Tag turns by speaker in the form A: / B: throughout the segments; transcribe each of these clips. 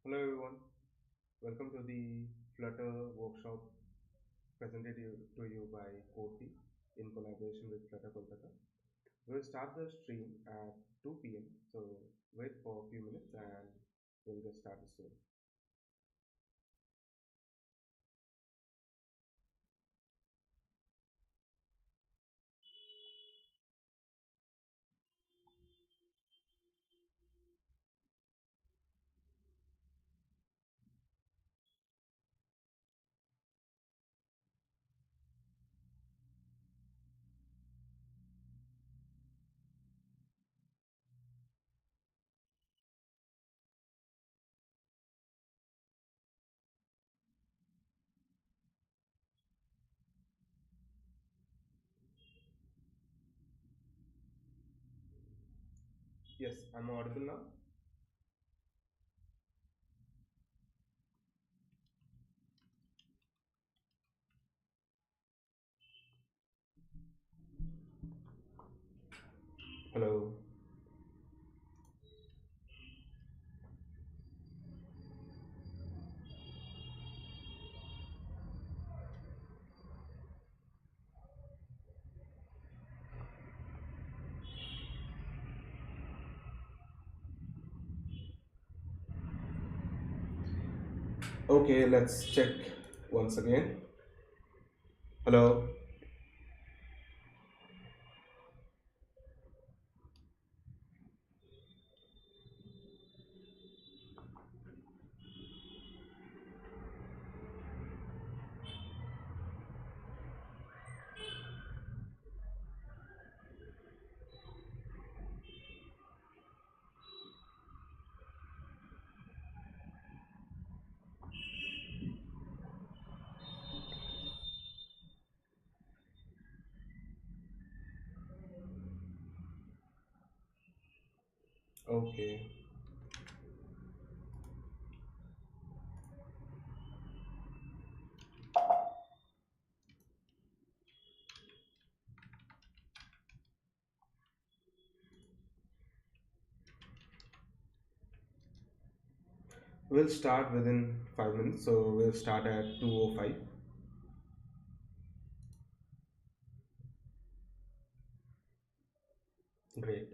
A: Hello everyone, welcome to the Flutter workshop presented to you by Codepeak in collaboration with Flutter Kolkata. We'll start the stream at 2 p.m. So wait for a few minutes and we'll get started soon. Yes, I'm audible now. Hello. Okay, let's check once again. Hello. Okay. We'll start within 5 minutes, so we'll start at 2:05. Great.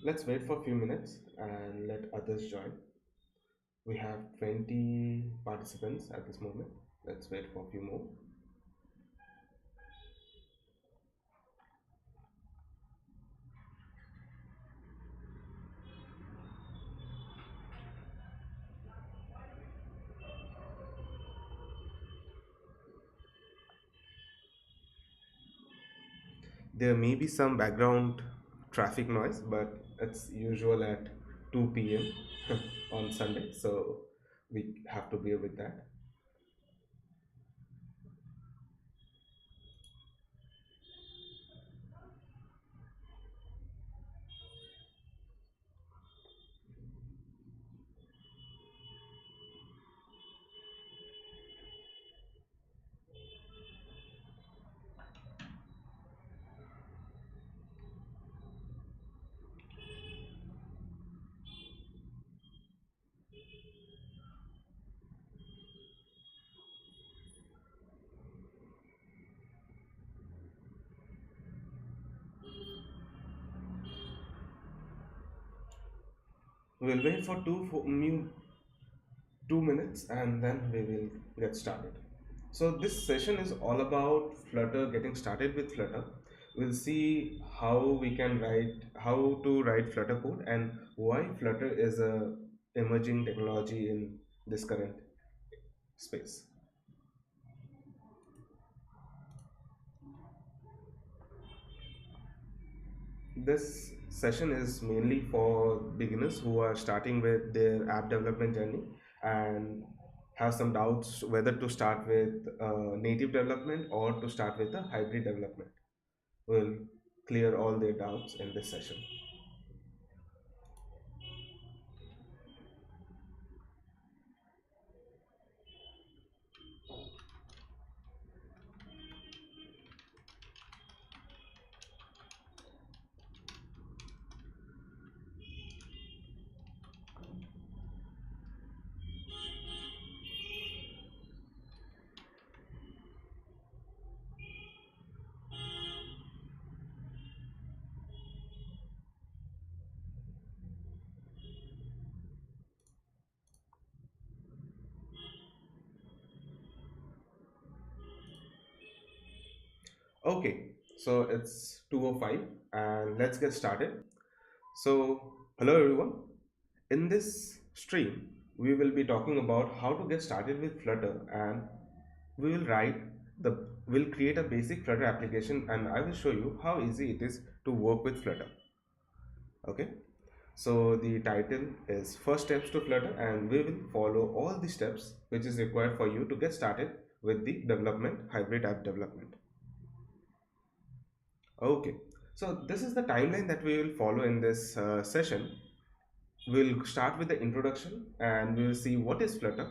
A: Let's wait for a few minutes and let others join. We have 20 participants at this moment. Let's wait for a few more. There may be some background traffic noise, but it's usual at 2 p.m. on Sunday, so we have to bear with that. We'll wait for 2 minutes and then we will get started. So this session is all about Flutter, getting started with Flutter. We'll see how to write Flutter code and why Flutter is a emerging technology in this current space. this session is mainly for beginners who are starting with their app development journey and have some doubts whether to start with native development or to start with a hybrid development. We'll clear all their doubts in this session. Okay, so it's 2:05 and let's get started. So, hello everyone. In this stream, we will be talking about how to get started with Flutter, and we will write the we'll create a basic Flutter application, and I will show you how easy it is to work with Flutter. Okay? So the title is First Steps to Flutter, and we will follow all the steps which is required for you to get started with the development, hybrid app development. Okay, so this is the timeline that we will follow in this session. We'll start with the introduction and we'll see what is Flutter,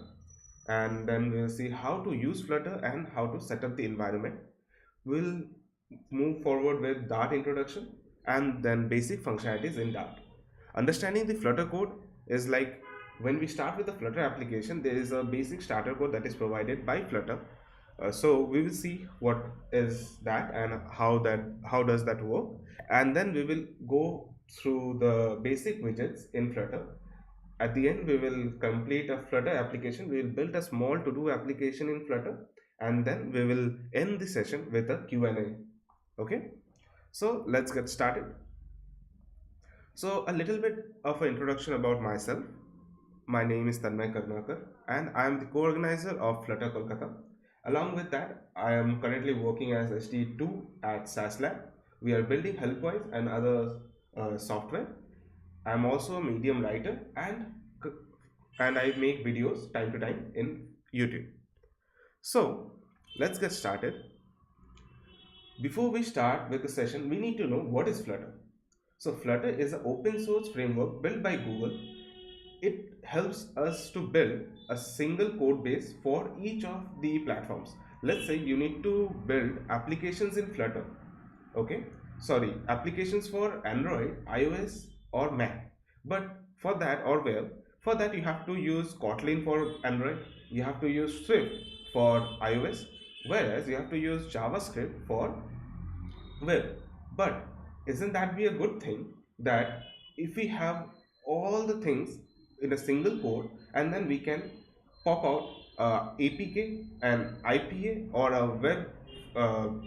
A: and then we'll see how to use Flutter and how to set up the environment. We'll move forward with Dart introduction and then basic functionalities in Dart. Understanding the Flutter code is like when we start with the Flutter application, there is a basic starter code that is provided by Flutter. So we will see what is that and how does that work, and then we will go through the basic widgets in Flutter. At the end, we will complete a Flutter application. We will build a small to-do application in Flutter, and then we will end the session with a Q&A. Okay, so let's get started. So a little bit of an introduction about myself. My name is Tanmoy Karmakar and I am the co-organizer of Flutter Kolkata. Along with that, I am currently working as SD2 at SAS Lab. We are building Helpwise and other software. I am also a medium writer and I make videos time to time in YouTube. So let's get started. Before we start with the session, we need to know what is Flutter. So Flutter is an open source framework built by Google. It helps us to build a single code base for each of the platforms. Let's say you need to build applications in Flutter. Okay, sorry, applications for Android, iOS, or Mac. But for that, or well, for that you have to use Kotlin for Android, you have to use Swift for iOS, whereas you have to use JavaScript for web. But isn't that be a good thing that if we have all the things in a single code, and then we can pop out APK and IPA or a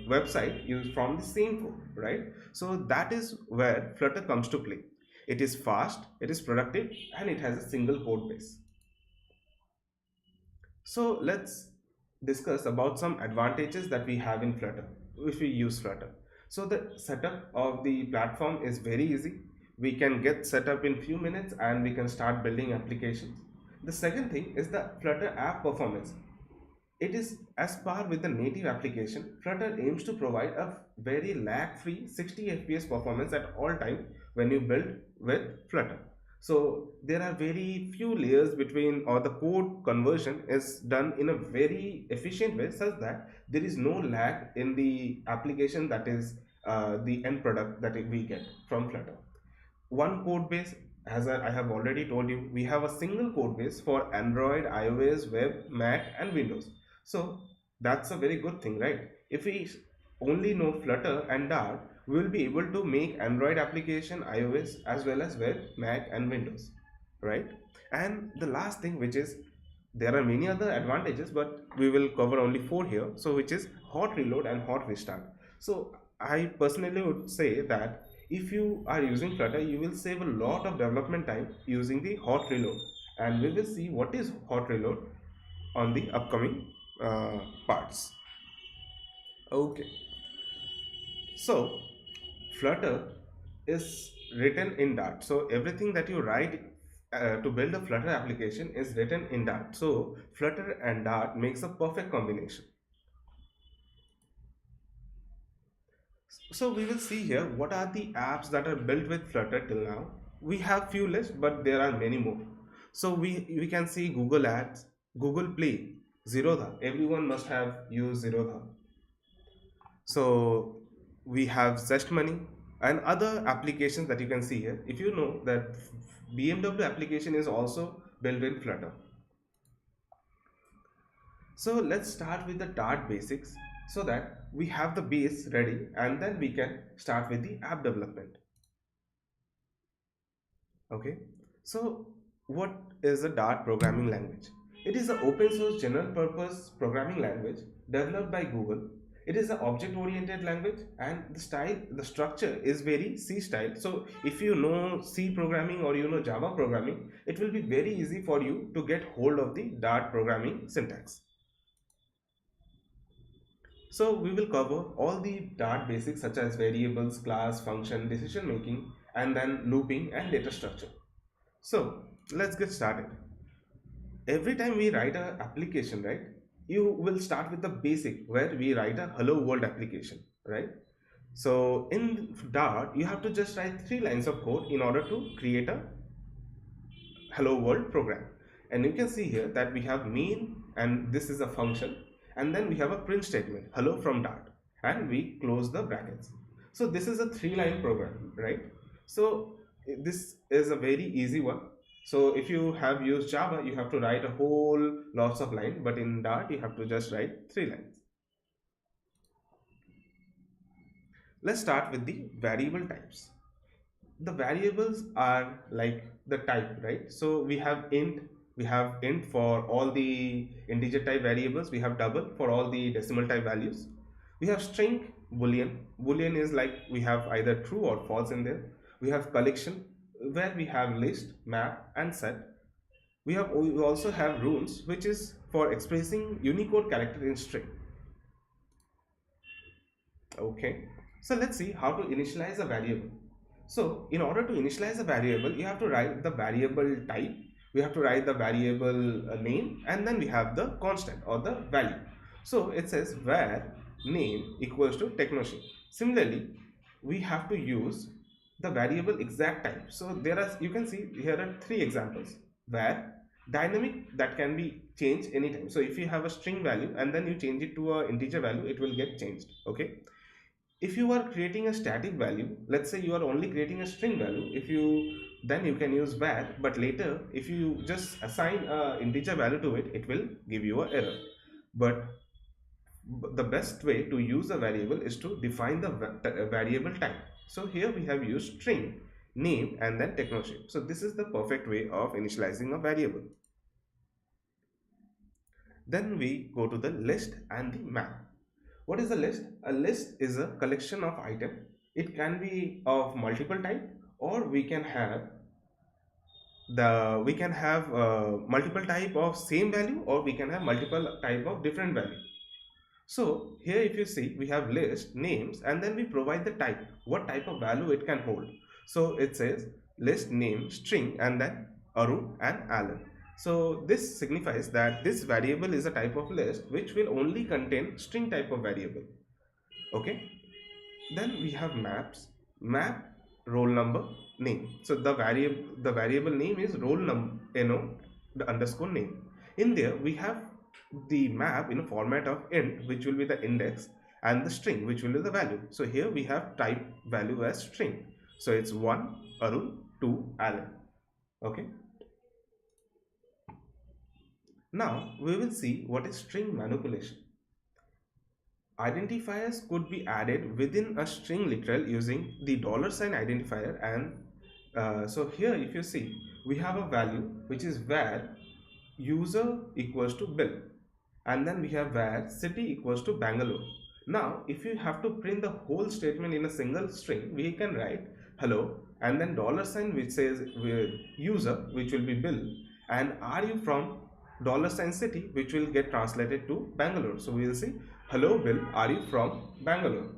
A: website used from the same code, right? So that is where Flutter comes to play. It is fast, it is productive, and it has a single code base. So let's discuss about some advantages that we have in Flutter if we use Flutter. So the setup of the platform is very easy. We can get set up in few minutes and we can start building applications. The second thing is the Flutter app performance. It is as par with the native application. Flutter aims to provide a very lag-free 60 FPS performance at all time when you build with Flutter. So there are very few layers between, or the code conversion is done in a very efficient way such that there is no lag in the application, that is the end product that we get from Flutter. One code base, as I have already told you, we have a single code base for Android, iOS, web, Mac, and Windows. So that's a very good thing, right? If we only know Flutter and Dart, we will be able to make Android application, iOS, as well as web, Mac, and Windows, right? And the last thing, which is, there are many other advantages, but we will cover only four here. So which is hot reload and hot restart. So I personally would say that if you are using Flutter, you will save a lot of development time using the hot reload, and we will see what is hot reload on the upcoming parts. Okay, so Flutter is written in Dart. So everything that you write to build a Flutter application is written in Dart. So Flutter and Dart makes a perfect combination. So we will see here what are the apps that are built with Flutter till now. We have few lists, but there are many more. So we can see Google Ads, Google Play, Zerodha. Everyone must have used Zerodha. So we have Zest Money and other applications that you can see here. If you know that BMW application is also built in Flutter. So let's start with the Dart basics so that we have the base ready and then we can start with the app development. Okay, so what is a Dart programming language? It is an open source general purpose programming language developed by Google. It is an object oriented language and the structure is very C style. So if you know C programming or you know Java programming, it will be very easy for you to get hold of the Dart programming syntax. So we will cover all the Dart basics such as variables, class, function, decision making, and then looping and data structure. So let's get started. Every time we write a application, right, you will start with the basic where we write a hello world application, right? So in Dart, you have to just write 3 lines of code in order to create a hello world program. And you can see here that we have main and this is a function, and then we have a print statement hello from Dart, and we close the brackets. So this is a 3 line program, right? So this is a very easy one. So if you have used Java, you have to write a whole lots of lines, but in Dart you have to just write 3 lines. Let's start with the variable types. The variables are like the type, right? So we have int for all the integer type variables, we have double for all the decimal type values, we have string, boolean is like we have either true or false in there, we have collection where we have list, map and set, we also have runes which is for expressing unicode character in string. Okay, so let's see how to initialize a variable. So in order to initialize a variable, you have to write the variable type, we have to write the variable name, and then we have the constant or the value. So it says var name equals to technosheet. Similarly, we have to use the variable exact type. So there are, you can see here are 3 examples. Var dynamic, that can be changed anytime. So if you have a string value and then you change it to a integer value, it will get changed. Okay, if you are creating a static value, let's say you are only creating a string value, if you then you can use var, but later if you just assign a integer value to it, it will give you an error. But the best way to use a variable is to define the variable type. So here we have used string, name and then technosheet. So this is the perfect way of initializing a variable. Then we go to the list and the map. What is a list? A list is a collection of items. It can be of multiple type, or we can have multiple type of same value, or we can have multiple type of different value. So here if you see, we have list, names, and then we provide the type, what type of value it can hold. So it says list name string and then Arun and Alan. So this signifies that this variable is a type of list which will only contain string type of variable. Okay, then we have maps, map, roll number, name. So the variable name is roll number, the underscore name. In there we have the map in a format of int, which will be the index, and the string, which will be the value. So here we have type value as string. So it's 1 Arun, 2 Alan. Okay, now we will see what is string manipulation. Identifiers could be added within a string literal using the $sign identifier, and so here if you see, we have a value which is var user equals to Bill, and then we have var city equals to Bangalore. Now if you have to print the whole statement in a single string, we can write hello and then $sign which says user, which will be Bill, and are you from $city, which will get translated to Bangalore. So we will see hello Bill, are you from Bangalore?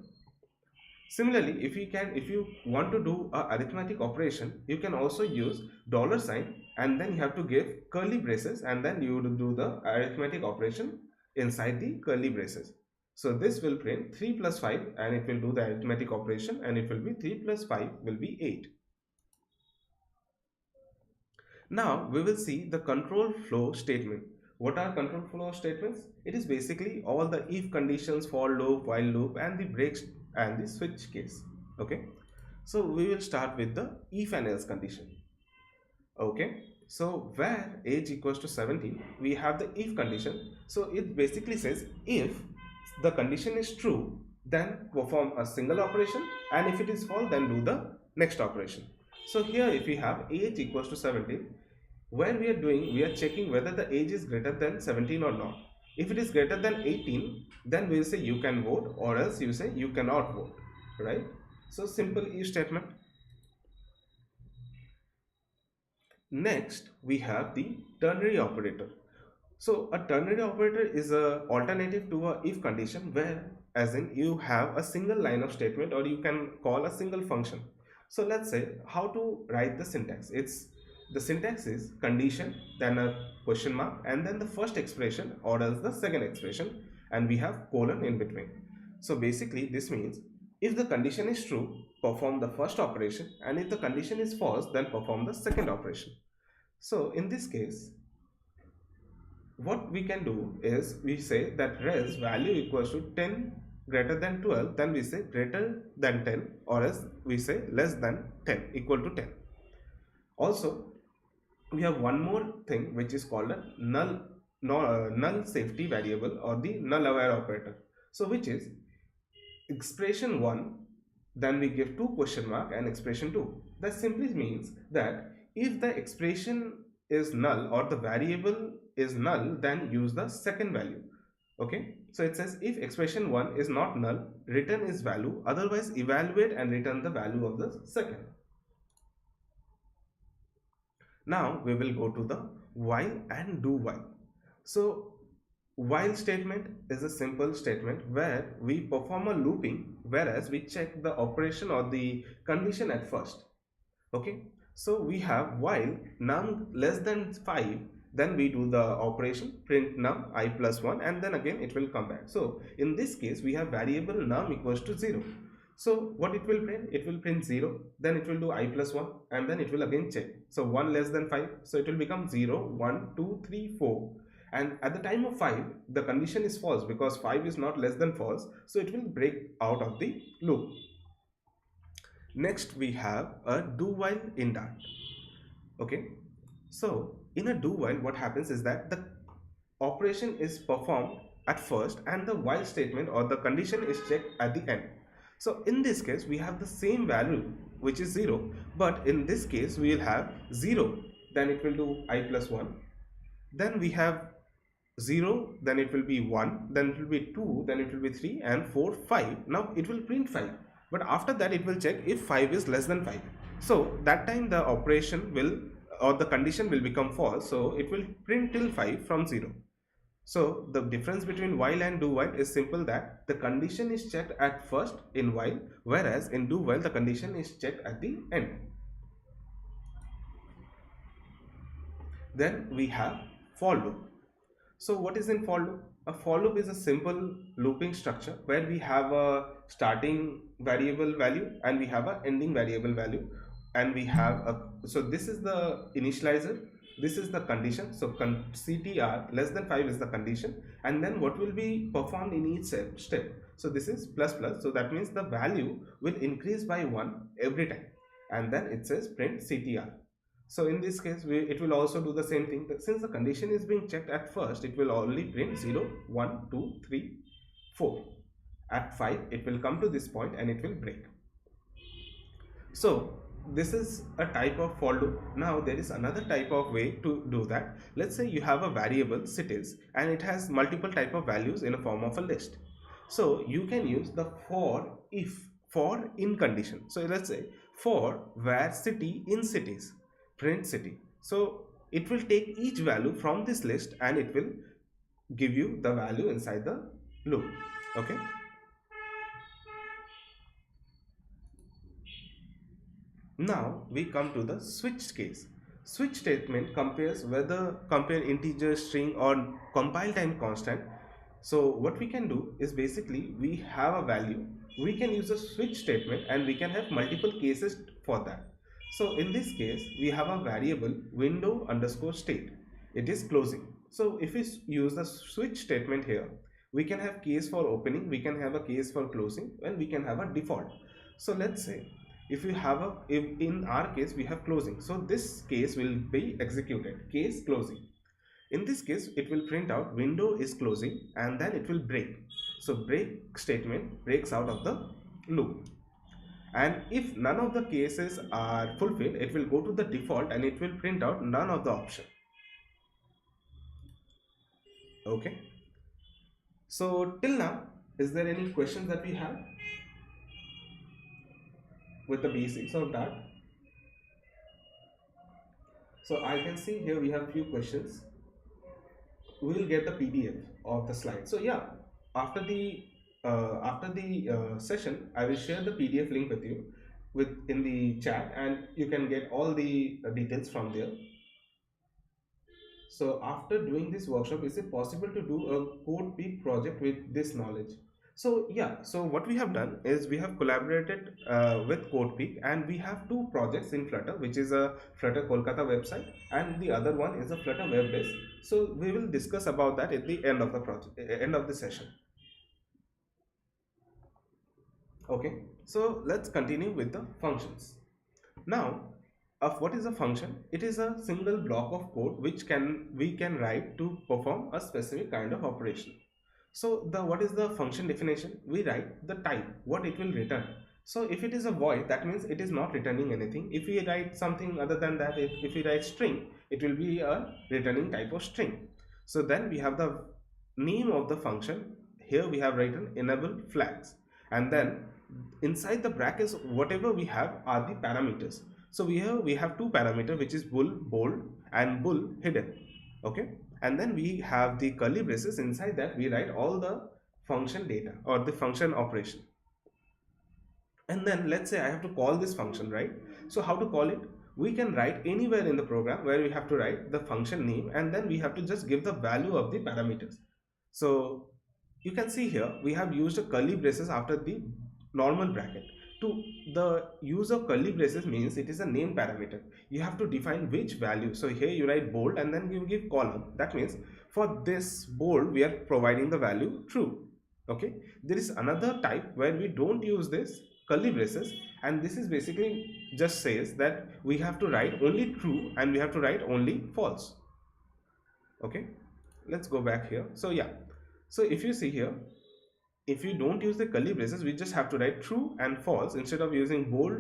A: Similarly, if you want to do a arithmetic operation, you can also use dollar sign, and then you have to give curly braces, and then you will do the arithmetic operation inside the curly braces. So this will print 3 plus 5, and it will do the arithmetic operation, and it will be 3 plus 5 will be 8. Now we will see the control flow statement. What are control flow statements? It is basically all the if conditions, for loop, while loop, and the breaks and the switch case. Okay. So we will start with the if and else condition. Okay. So where age equals to 17, we have the if condition. So it basically says if the condition is true, then perform a single operation, and if it is false, then do the next operation. So here if we have age equals to 17, where we are checking whether the age is greater than 17 or not. If it is greater than 18, then we'll say you can vote, or else you say you cannot vote, right? So simple if statement. Next, we have the ternary operator. So a ternary operator is a alternative to a if condition, where as in you have a single line of statement, or you can call a single function. So let's say how to write the syntax. It's the syntax is condition, then a question mark, and then the first expression or else the second expression, and we have colon in between. So basically this means if the condition is true, perform the first operation, and if the condition is false, then perform the second operation. So in this case, what we can do is we say that res value equals to 10 greater than 12, then we say greater than 10, or else we say less than 10, equal to 10. Also, we have one more thing which is called a null safety variable, or the null aware operator. So which is expression 1, then we give two question mark and expression 2. That simply means that if the expression is null or the variable is null, then use the second value. Okay, so it says if expression 1 is not null, return is value, otherwise evaluate and return the value of the second. Now we will go to the while and do while. So while statement is a simple statement where we perform a looping, whereas we check the operation or the condition at first. Okay, so we have while num less than 5, then we do the operation print num I plus 1, and then again it will come back. So in this case we have variable num equals to 0. So what it will print? It will print 0, then it will do I plus 1, and then it will again check. So 1 less than 5, so it will become 0, 1, 2, 3, 4. And at the time of 5, the condition is false because 5 is not less than false, so it will break out of the loop. Next we have a do while in Dart. Okay, so in a do while, what happens is that the operation is performed at first and the while statement or the condition is checked at the end. So in this case we have the same value, which is 0, but in this case we will have 0, then it will do I plus 1, then we have 0, then it will be 1, then it will be 2, then it will be 3, and 4, 5. Now it will print 5, but after that it will check if 5 is less than 5. So that time the operation will, or the condition will become false, so it will print till 5 from 0. So the difference between while and do while is simple, that the condition is checked at first in while, whereas in do while the condition is checked at the end. Then we have for loop. So what is in for loop? A for loop is a simple looping structure where we have a starting variable value and we have a ending variable value, and we have a, so this is the initializer, this is the condition. So ctr less than 5 is the condition, and then what will be performed in each step. So this is plus plus, so that means the value will increase by 1 every time, and then it says print ctr. So in this case it will also do the same thing. Since the condition is being checked at first, it will only print 0, 1, 2, 3, 4. At 5 it will come to this point and it will break. So this is a type of for loop. Now there is another type of way to do that. Let's say you have a variable cities and it has multiple type of values in a form of a list. So you can use the for if for in condition. So let's say for where city in cities, print city. So it will take each value from this list and it will give you the value inside the loop. Okay, Now we come to the switch case. Switch statement compares whether compare integer, string or compile time constant. So what we can do is basically we have a value. We can use a switch statement and we can have multiple cases for that. So in this case we have a variable window underscore state. It is closing. So if we use the switch statement here, we can have case for opening, we can have a case for closing, and we can have a default. So let's say if we have a, if in our case we have closing, so this case will be executed, case closing. In this case it will print out window is closing and then it will break. So break statement breaks out of the loop, and if none of the cases are fulfilled, it will go to the default and it will print out none of the option. Okay, so till now, is there any questions that we have with the basics of that? So I can see here we have few questions. We'll get the PDF of the slide. So yeah, after the session, I will share the PDF link with you in the chat, and you can get all the details from there. So after doing this workshop, is it possible to do a Codepeak project with this knowledge? So yeah, so what we have done is we have collaborated with Codepeak, and we have two projects in Flutter, which is a Flutter Kolkata website, and the other one is a Flutter web base. So we will discuss about that at the end of the project, end of the session. Okay, so let's continue with the functions. Now, of what is a function? It is a single block of code which we can write to perform a specific kind of operation. So the what is the function definition? We write the type, what it will return. So if it is a void, that means it is not returning anything. If we write something other than that, if we write string, it will be a returning type of string. So then we have the name of the function. Here we have written enable flags, and then inside the brackets whatever we have are the parameters. So we have two parameters, which is bool bold and bool hidden. Okay, and then we have the curly braces. Inside that we write all the function data or the function operation. And then let's say I have to call this function, right? So how to call it? We can write anywhere in the program where we have to write the function name, and then we have to just give the value of the parameters. So you can see here we have used a curly braces after the normal bracket. To the use of curly braces means it is a name parameter. You have to define which value. So here you write bold and then you give column. That means for this bold we are providing the value true. Okay, there is another type where we don't use this curly braces, and this is basically just says that we have to write only true and we have to write only false. Okay, let's go back here. So yeah, so if you see here, if you don't use the curly braces, we just have to write true and false instead of using bold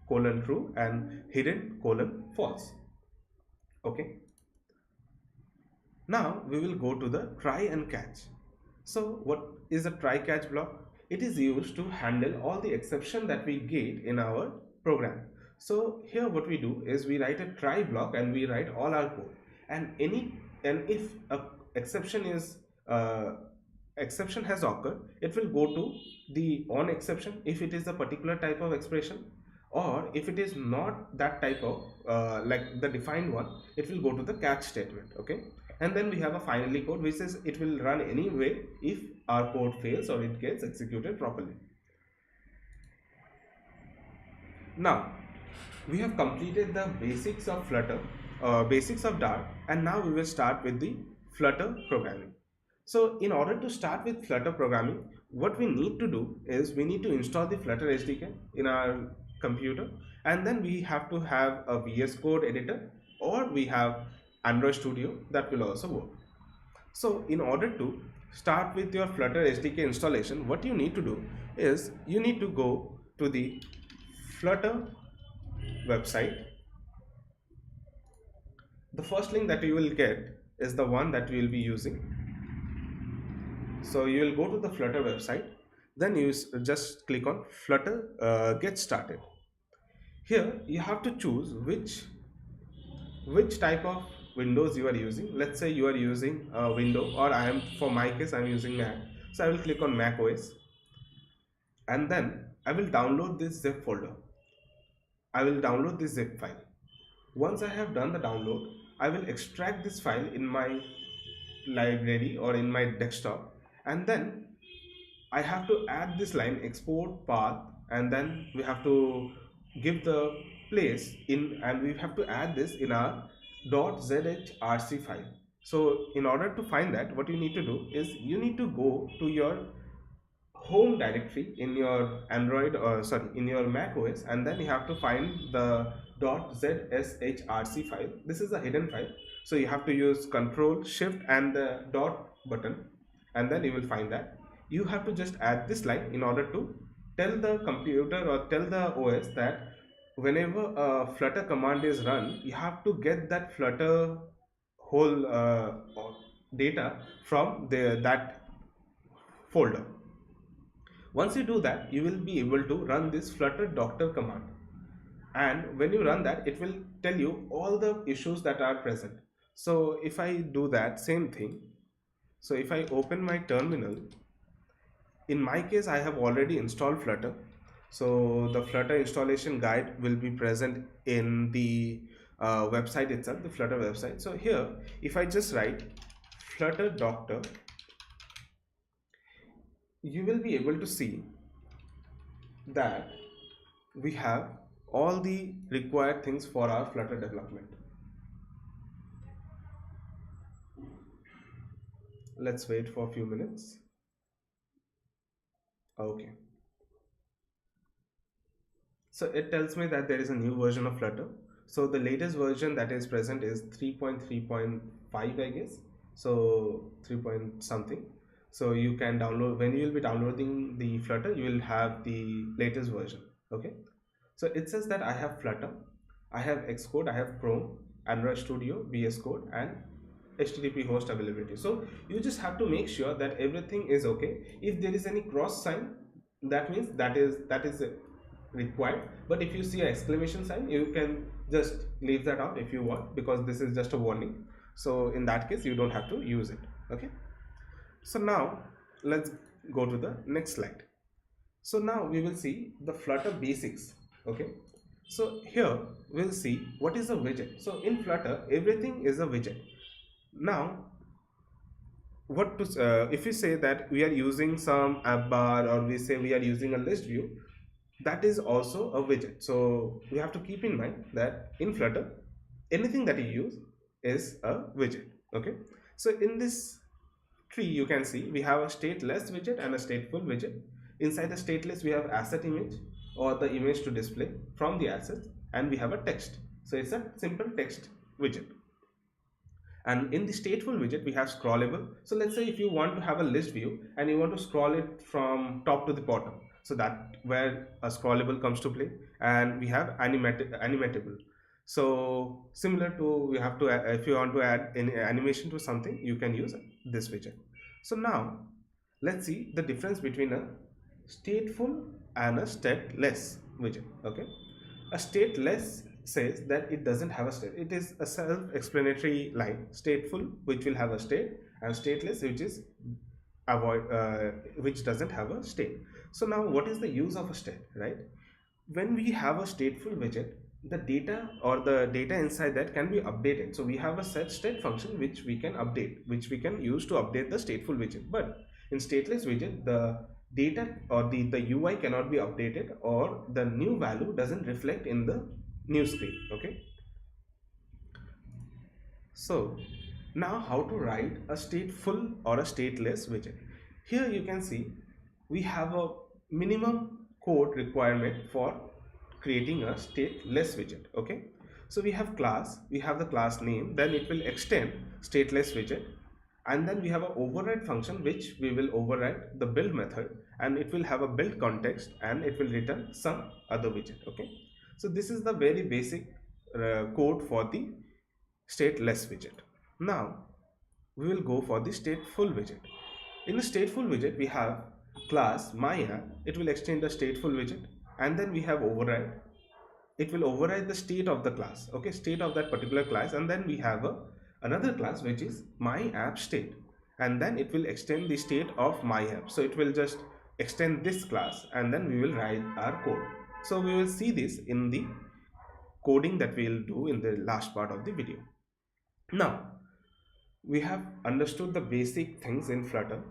A: colon true and hidden colon false. Okay, now we will go to the try and catch. So what is a try catch block? It is used to handle all the exception that we get in our program. So here what we do is we write a try block and we write all our code, and if a exception is exception has occurred, it will go to the on exception if it is a particular type of expression, or if it is not that type of like the defined one, it will go to the catch statement. Okay, and then we have a finally code which says it will run anyway if our code fails or it gets executed properly. Now we have completed the basics of Flutter, basics of Dart, and now we will start with the Flutter programming. So in order to start with Flutter programming, what we need to do is we need to install the Flutter SDK in our computer, and then we have to have a VS Code editor, or we have Android Studio, that will also work. So in order to start with your Flutter SDK installation, what you need to do is you need to go to the Flutter website. The first link that you will get is the one that we will be using. So you will go to the Flutter website, then you just click on Flutter get started. Here you have to choose which type of Windows you are using. Let's say you are using Windows, or I am, for my case I am using Mac. So I will click on Mac OS, and then I will download this zip folder. I will download this zip file. Once I have done the download, I will extract this file in my library or in my desktop, and then I have to add this line export path, and then we have to give the place in, and we have to add this in our .zhrc file. So in order to find that, what you need to do is you need to go to your home directory in your Android, or sorry, in your Mac OS, and then you have to find the .zshrc file. This is a hidden file, so you have to use Control Shift and the dot button, and then you will find that. You have to just add this line in order to tell the computer or tell the OS that whenever a Flutter command is run, you have to get that Flutter whole data from that folder. Once you do that, you will be able to run this flutter doctor command, and when you run that, it will tell you all the issues that are present. So if I do that same thing, so if I open my terminal, in my case I have already installed Flutter, so the Flutter installation guide will be present in the website itself, the Flutter website. So here, if I just write flutter doctor, you will be able to see that we have all the required things for our Flutter development. Let's wait for a few minutes. Okay. So it tells me that there is a new version of Flutter. So the latest version that is present is 3.3.5, I guess. So 3 point something. So you can download, when you will be downloading the Flutter, you will have the latest version. Okay. So it says that I have Flutter, I have Xcode, I have Chrome, Android Studio, VS Code, and HTTP host availability. So you just have to make sure that everything is okay. If there is any cross sign, that means that is required. But if you see an exclamation sign, you can just leave that out if you want, because this is just a warning. So in that case, you don't have to use it. Okay. So now let's go to the next slide. So now we will see the Flutter basics. Okay. So here we'll see what is a widget. So in Flutter, everything is a widget. Now, what to if we say that we are using some app bar, or we say we are using a list view, that is also a widget. So we have to keep in mind that in Flutter, anything that you use is a widget. Okay. So in this tree, you can see we have a stateless widget and a stateful widget. Inside the stateless, we have asset image, or the image to display from the assets, and we have a text. So it's a simple text widget. And in the stateful widget, we have scrollable. So let's say if you want to have a list view and you want to scroll it from top to the bottom, so that where a scrollable comes to play. And we have animatable. So similar to, we have to if you want to add any animation to something, you can use this widget. So now let's see the difference between a stateful and a stateless widget. Okay. A stateless says that it doesn't have a state. It is a self-explanatory line. Stateful, which will have a state, and stateless, which is which doesn't have a state. So now, what is the use of a state, right? When we have a stateful widget, the data or the data inside that can be updated. So we have a set state function which we can update, which we can use to update the stateful widget. But in stateless widget, the data or the UI cannot be updated, or the new value doesn't reflect in the new screen. Okay. So now how to write a stateful or a stateless widget. Here you can see we have a minimum code requirement for creating a stateless widget. Okay. So we have class, we have the class name, then it will extend stateless widget, and then we have an override function which we will override the build method, and it will have a build context, and it will return some other widget. Okay. So this is the very basic code for the stateless widget. Now we will go for the stateful widget. In the stateful widget, we have class myApp. It will extend the stateful widget, and then we have override. It will override the state of the class. Okay, state of that particular class, and then we have another class which is myApp state, and then it will extend the state of myApp. So it will just extend this class, and then we will write our code. So we will see this in the coding that we'll do in the last part of the video. Now, we have understood the basic things in Flutter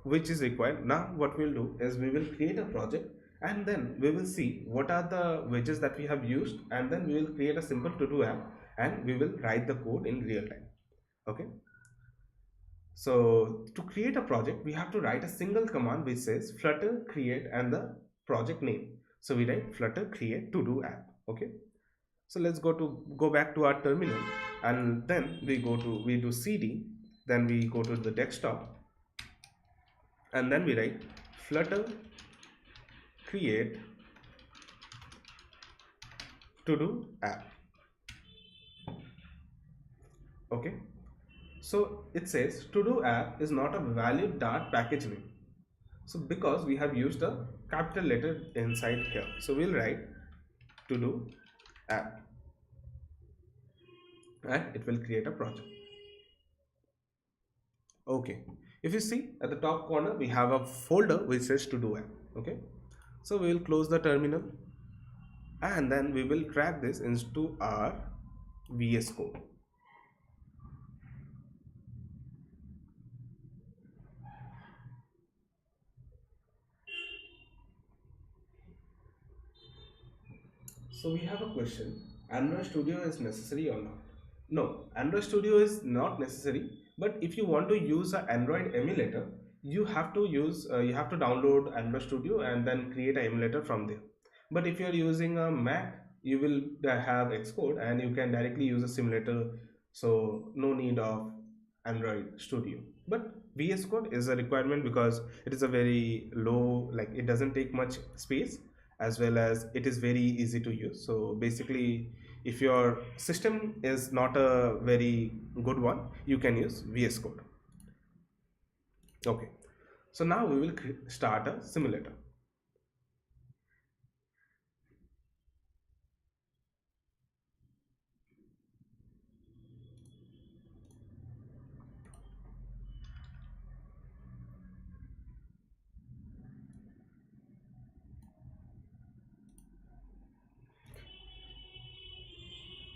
A: which is required. Now what we'll do is we will create a project, and then we will see what are the widgets that we have used, and then we will create a simple to do app and we will write the code in real time. Okay, so to create a project we have to write a single command which says flutter create and the project name. So we write flutter create to do app. Okay, so let's go back to our terminal, and then we do cd, then we go to the desktop, and then we write flutter create to do app. Okay, so it says to do app is not a valid dart package name, so because we have used a capital letter inside here, so we'll write to do app and it will create a project. Okay, if you see at the top corner we have a folder which says to do app. Okay, so we will close the terminal, and then we will drag this into our VS Code. So we have a question: Android Studio is necessary or not? No, Android Studio is not necessary. But if you want to use an Android emulator, you have to download Android Studio and then create an emulator from there. But if you are using a Mac, you will have Xcode and you can directly use a simulator. So no need of Android Studio. But VS Code is a requirement because it is a very low, like it doesn't take much space, as well as it is very easy to use. So basically, if your system is not a very good one, you can use VS Code. Okay, so now we will start a simulator.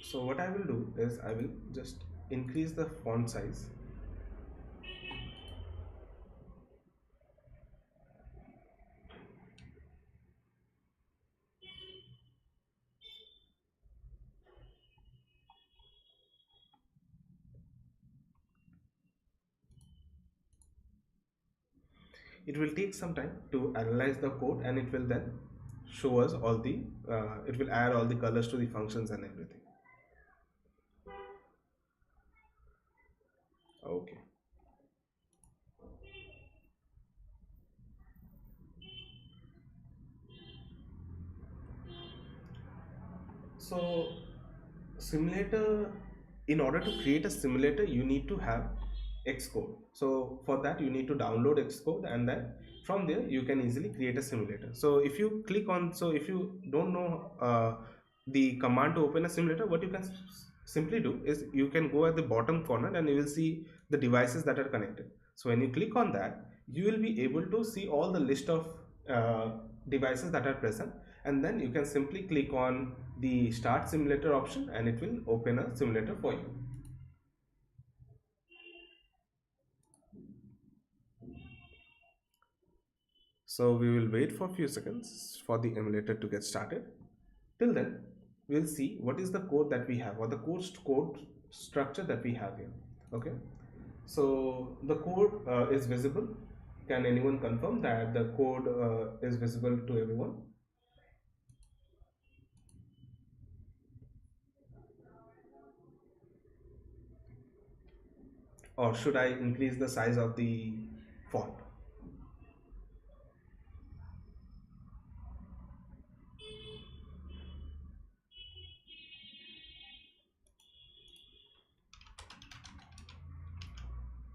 A: So what I will do is I will just increase the font size. It will take some time to analyze the code, and it will then show us all the it will add all the colors to the functions and everything. Okay, so simulator, in order to create a simulator you need to have Xcode. So for that you need to download Xcode, and then from there you can easily create a simulator. So if you click on, so if you don't know the command to open a simulator, what you can simply do is you can go at the bottom corner and you will see the devices that are connected. So when you click on that, you will be able to see all the list of uh, devices that are present, and then you can simply click on the start simulator option and it will open a simulator for you. So we will wait for a few seconds for the emulator to get started. Till then, we'll see what is the code that we have, or the code structure that we have here. Okay, so the code is visible. Can anyone confirm that the code is visible to everyone? Or should I increase the size of the font?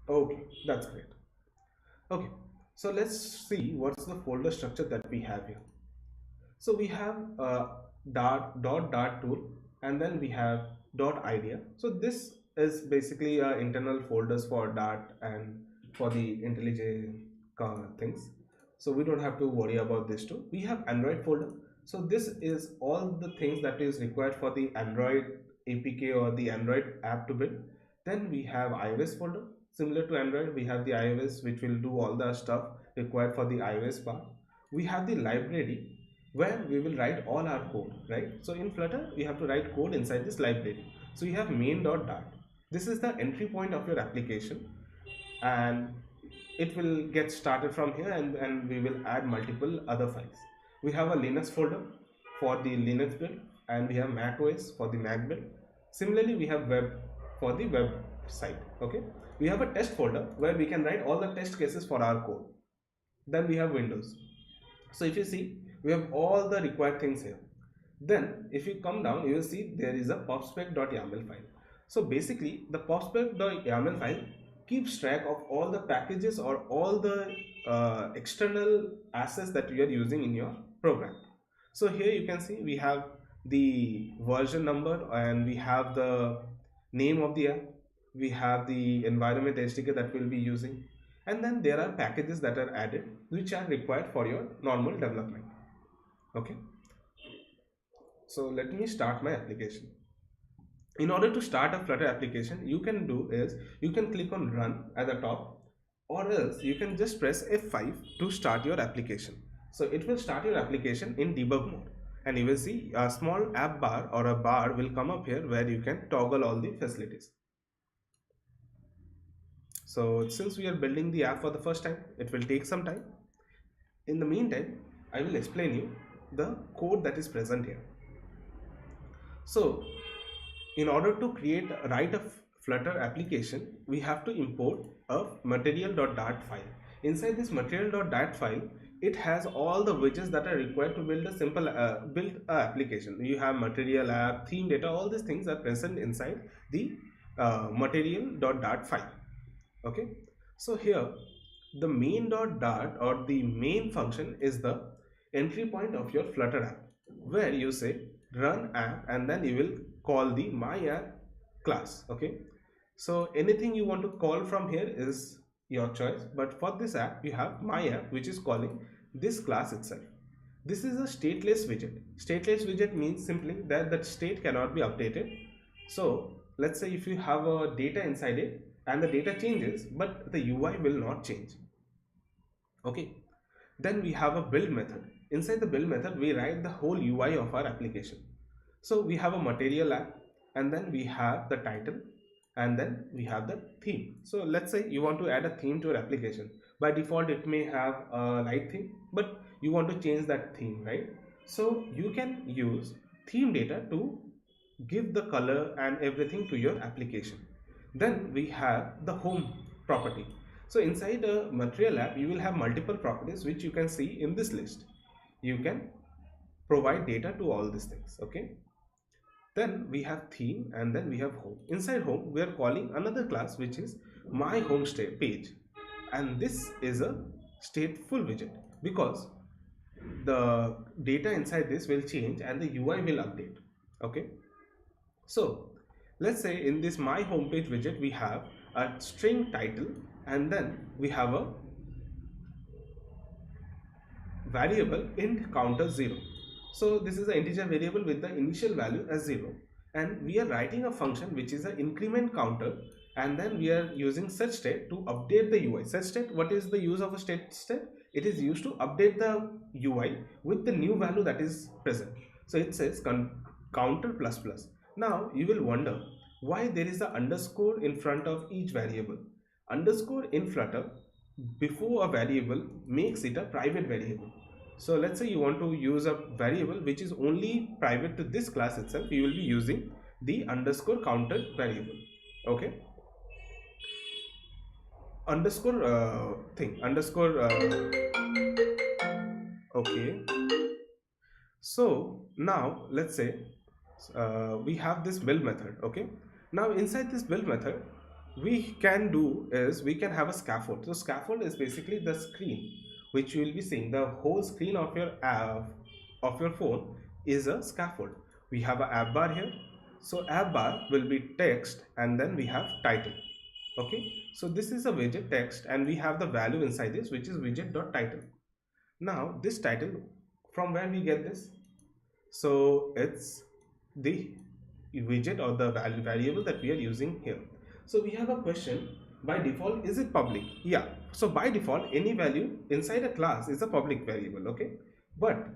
A: Okay, that's great. Okay, so let's see what's the folder structure that we have here. So we have dart tool, and then we have dot idea. So this is basically internal folders for Dart and for the IntelliJ things. So we don't have to worry about this too. We have Android folder. So this is all the things that is required for the Android APK or the Android app to build. Then we have iOS folder. Similar to Android, we have the iOS which will do all the stuff required for the iOS part. We have the library where we will write all our code, right? So in Flutter, we have to write code inside this library. So you have main.dart. This is the entry point of your application, and it will get started from here, and we will add multiple other files. We have a Linux folder for the Linux build, and we have Mac OS for the Mac build. Similarly, we have web for the website. Okay, we have a test folder where we can write all the test cases for our code. Then we have Windows. So if you see, we have all the required things here. Then if you come down, you will see there is a popspec.yaml file. So basically the popspec.yaml file keeps track of all the packages or all the external assets that you are using in your program. So here you can see we have the version number, and we have the name of the app, we have the environment SDK that we'll be using, and then there are packages that are added which are required for your normal development. Okay, so let me start my application. In order to start a Flutter application, you can do is you can click on run at the top, or else you can just press F5 to start your application. So it will start your application in debug mode, and you will see a small app bar or a bar will come up here where you can toggle all the facilities. So since we are building the app for the first time, it will take some time. In the meantime, I will explain you the code that is present here. So in order to write a Flutter application, we have to import a material.dart file. Inside this material.dart file, it has all the widgets that are required to build a simple application. You have material app, theme data, all these things are present inside the material.dart file. Okay, so here the main.dart or the main function is the entry point of your Flutter app, where you say run app, and then you will call the my app class. Okay, so anything you want to call from here is your choice, but for this app you have my app, which is calling this class itself. This is a stateless widget. Stateless widget means simply that the state cannot be updated. So let's say if you have a data inside it and the data changes, but the UI will not change. Okay, then we have a build method. Inside the build method, we write the whole UI of our application. So we have a material app, and then we have the title, and then we have the theme. So let's say you want to add a theme to your application. By default, it may have a light theme, but you want to change that theme, right? So you can use theme data to give the color and everything to your application. Then we have the home property. So inside a material app, you will have multiple properties which you can see in this list. You can provide data to all these things. Okay, then we have theme, and then we have home. Inside home, we are calling another class which is my home page, and this is a stateful widget because the data inside this will change and the UI will update. Okay, so let's say in this my homepage widget we have a string title, and then we have a variable int counter 0. So this is an integer variable with the initial value as 0, and we are writing a function which is an increment counter, and then we are using setState to update the UI. SetState, what is the use of a state? It is used to update the UI with the new value that is present. So it says counter plus plus. Now you will wonder why there is a underscore in front of each variable. Underscore in Flutter before a variable makes it a private variable. So let's say you want to use a variable which is only private to this class itself, you will be using the underscore counter variable. Okay, underscore okay, so now let's say we have this build method. Okay, now inside this build method, we can do is we can have a scaffold. So scaffold is basically the screen which you will be seeing. The whole screen of your app of your phone is a scaffold. We have an app bar here. So app bar will be text, and then we have title. Okay, so this is a widget text, and we have the value inside this which is widget.title. Now this title, from where we get this? So it's the widget or the variable that we are using here. So we have a question: by default is it public? Yeah, so by default any value inside a class is a public variable, okay? But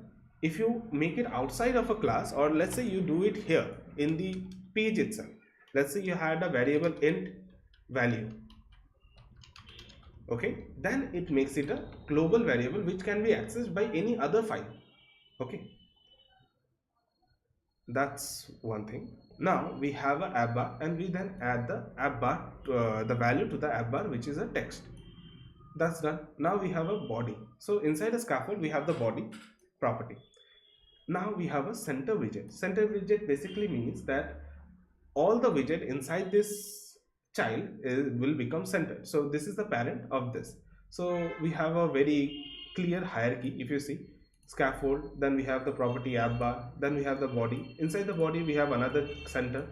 A: if you make it outside of a class, or let's say you do it here in the page itself, let's say you had a variable int value, okay, then it makes it a global variable which can be accessed by any other file, okay? That's one thing. Now we have a app bar, and we then add the app bar, the value to the app bar, which is a text. That's done. Now we have a body. So inside a scaffold, we have the body property. Now we have a center widget. Center widget basically means that all the widget inside this child will become centered. So this is the parent of this. So we have a very clear hierarchy. If you see scaffold, then we have the property app bar, then we have the body. Inside the body we have another center,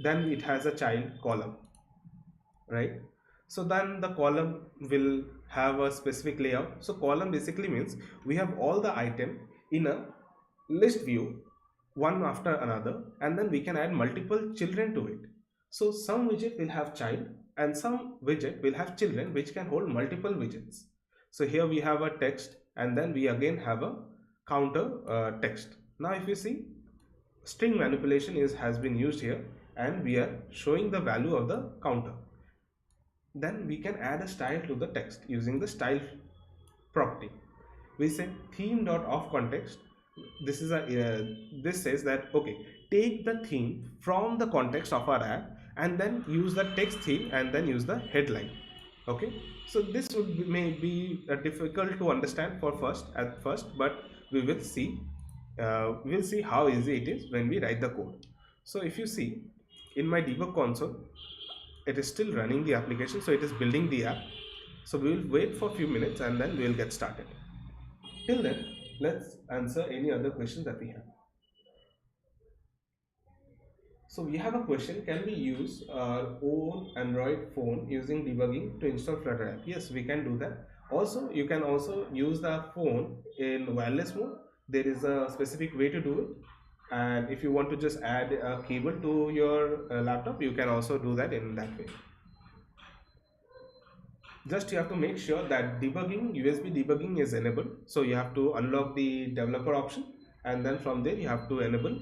A: then it has a child column, right? So then the column will have a specific layout. So column basically means we have all the item in a list view, one after another, and then we can add multiple children to it. So some widget will have child and some widget will have children which can hold multiple widgets. So here we have a text, and then we again have a counter text. Now if you see, string manipulation has been used here, and we are showing the value of the counter. Then we can add a style to the text using the style property. We say theme dot of context. This is a this says that, okay, take the theme from the context of our app and then use the text theme and then use the headline, okay? So this would may be difficult to understand for at first, but we will see how easy it is when we write the code. So if you see in my debug console, it is still running the application, so it is building the app. So we will wait for a few minutes and then we will get started. Till then, let's answer any other questions that we have. So we have a question: can we use our own Android phone using debugging to install Flutter app? Yes, we can do that. Also, you can also use the phone in wireless mode. There is a specific way to do it. And if you want to just add a cable to your laptop, you can also do that in that way. Just you have to make sure that USB debugging is enabled. So you have to unlock the developer option, and then from there you have to enable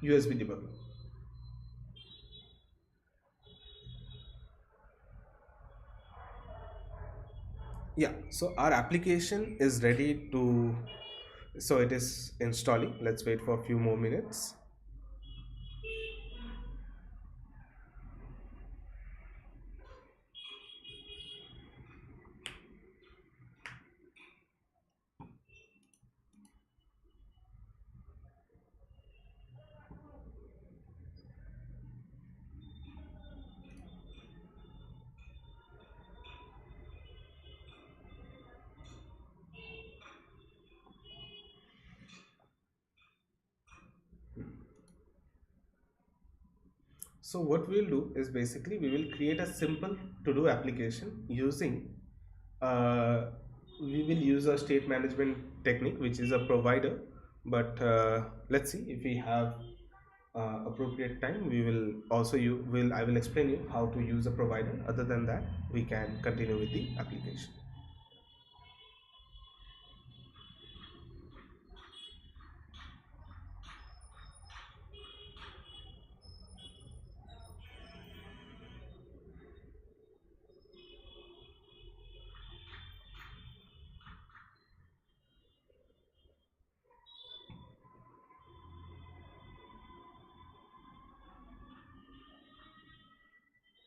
A: USB debugging. Yeah, so our application is ready to, so it is installing. Let's wait for a few more minutes. So what we'll do is basically we will create a simple to-do application using we will use a state management technique, which is a provider. But let's see if we have appropriate time. We will also I will explain you how to use a provider. Other than that, we can continue with the application.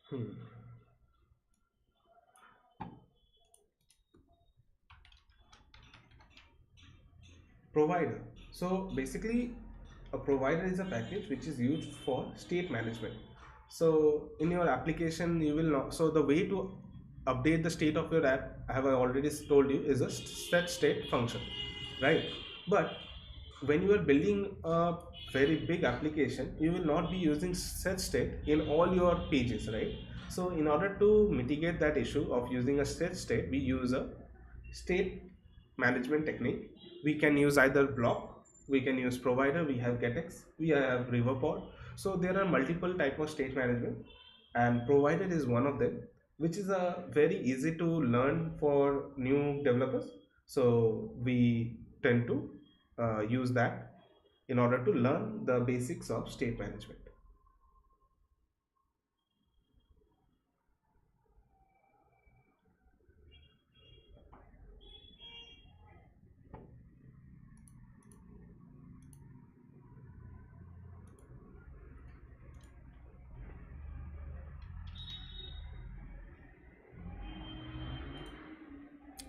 A: Hmm. Provider. So basically, a provider is a package which is used for state management. So in your application, you will not. So the way to update the state of your app, I have already told you, is a set state function, right? But when you are building a very big application, you will not be using set state in all your pages, right? So in order to mitigate that issue of using a set state, we use a state management technique. We can use either block we can use provider, we have getx, we have riverpod. So there are multiple type of state management, and provider is one of them, which is a very easy to learn for new developers. So we tend to use that in order to learn the basics of state management.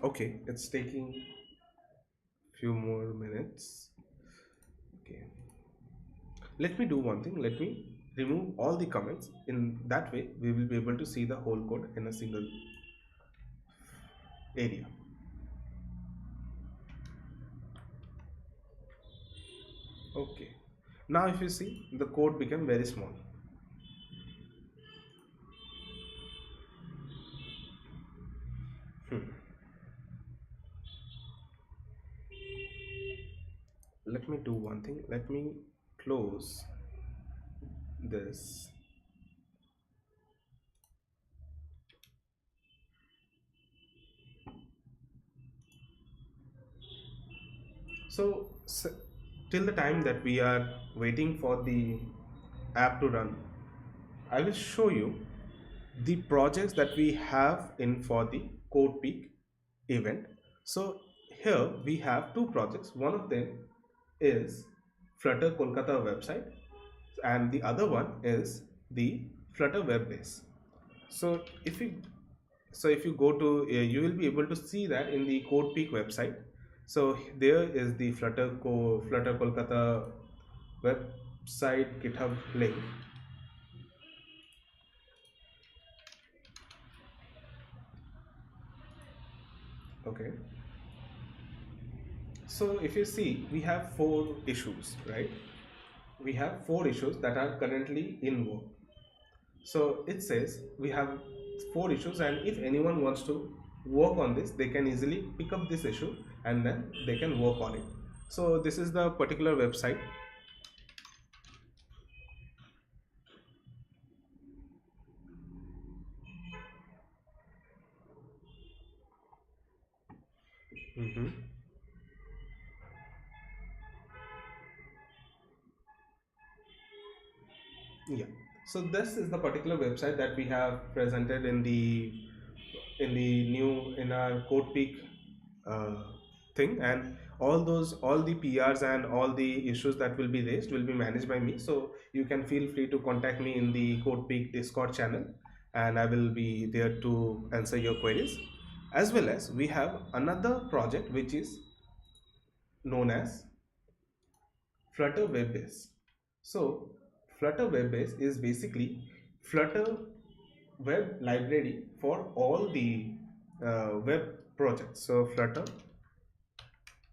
A: Okay, it's taking few more minutes. Okay, let me do one thing. Let me remove all the comments. In that way, we will be able to see the whole code in a single area. Okay. Now if you see, the code became very small. Hmm. Let me do one thing. Let me close this. So, till the time that we are waiting for the app to run, I will show you the projects that we have in for the Codepeak event. So here we have two projects. One of them is Flutter Kolkata website, and the other one is the Flutter web base. So if you go to you will be able to see that in the Codepeak website. So there is the Flutter Kolkata website GitHub link. Okay. So if you see, we have four issues, right? We have four issues that are currently in work. So it says we have four issues, and if anyone wants to work on this, they can easily pick up this issue and then they can work on it. So this is the particular website. Mhm. Yeah. So this is the particular website that we have presented in the new in our Codepeak uh, thing, and all the PRs and all the issues that will be raised will be managed by me. So you can feel free to contact me in the Codepeak Discord channel, and I will be there to answer your queries. As well as we have another project which is known as Flutter Web Base. So Flutter Web Base is basically Flutter web library for all the web projects. So Flutter,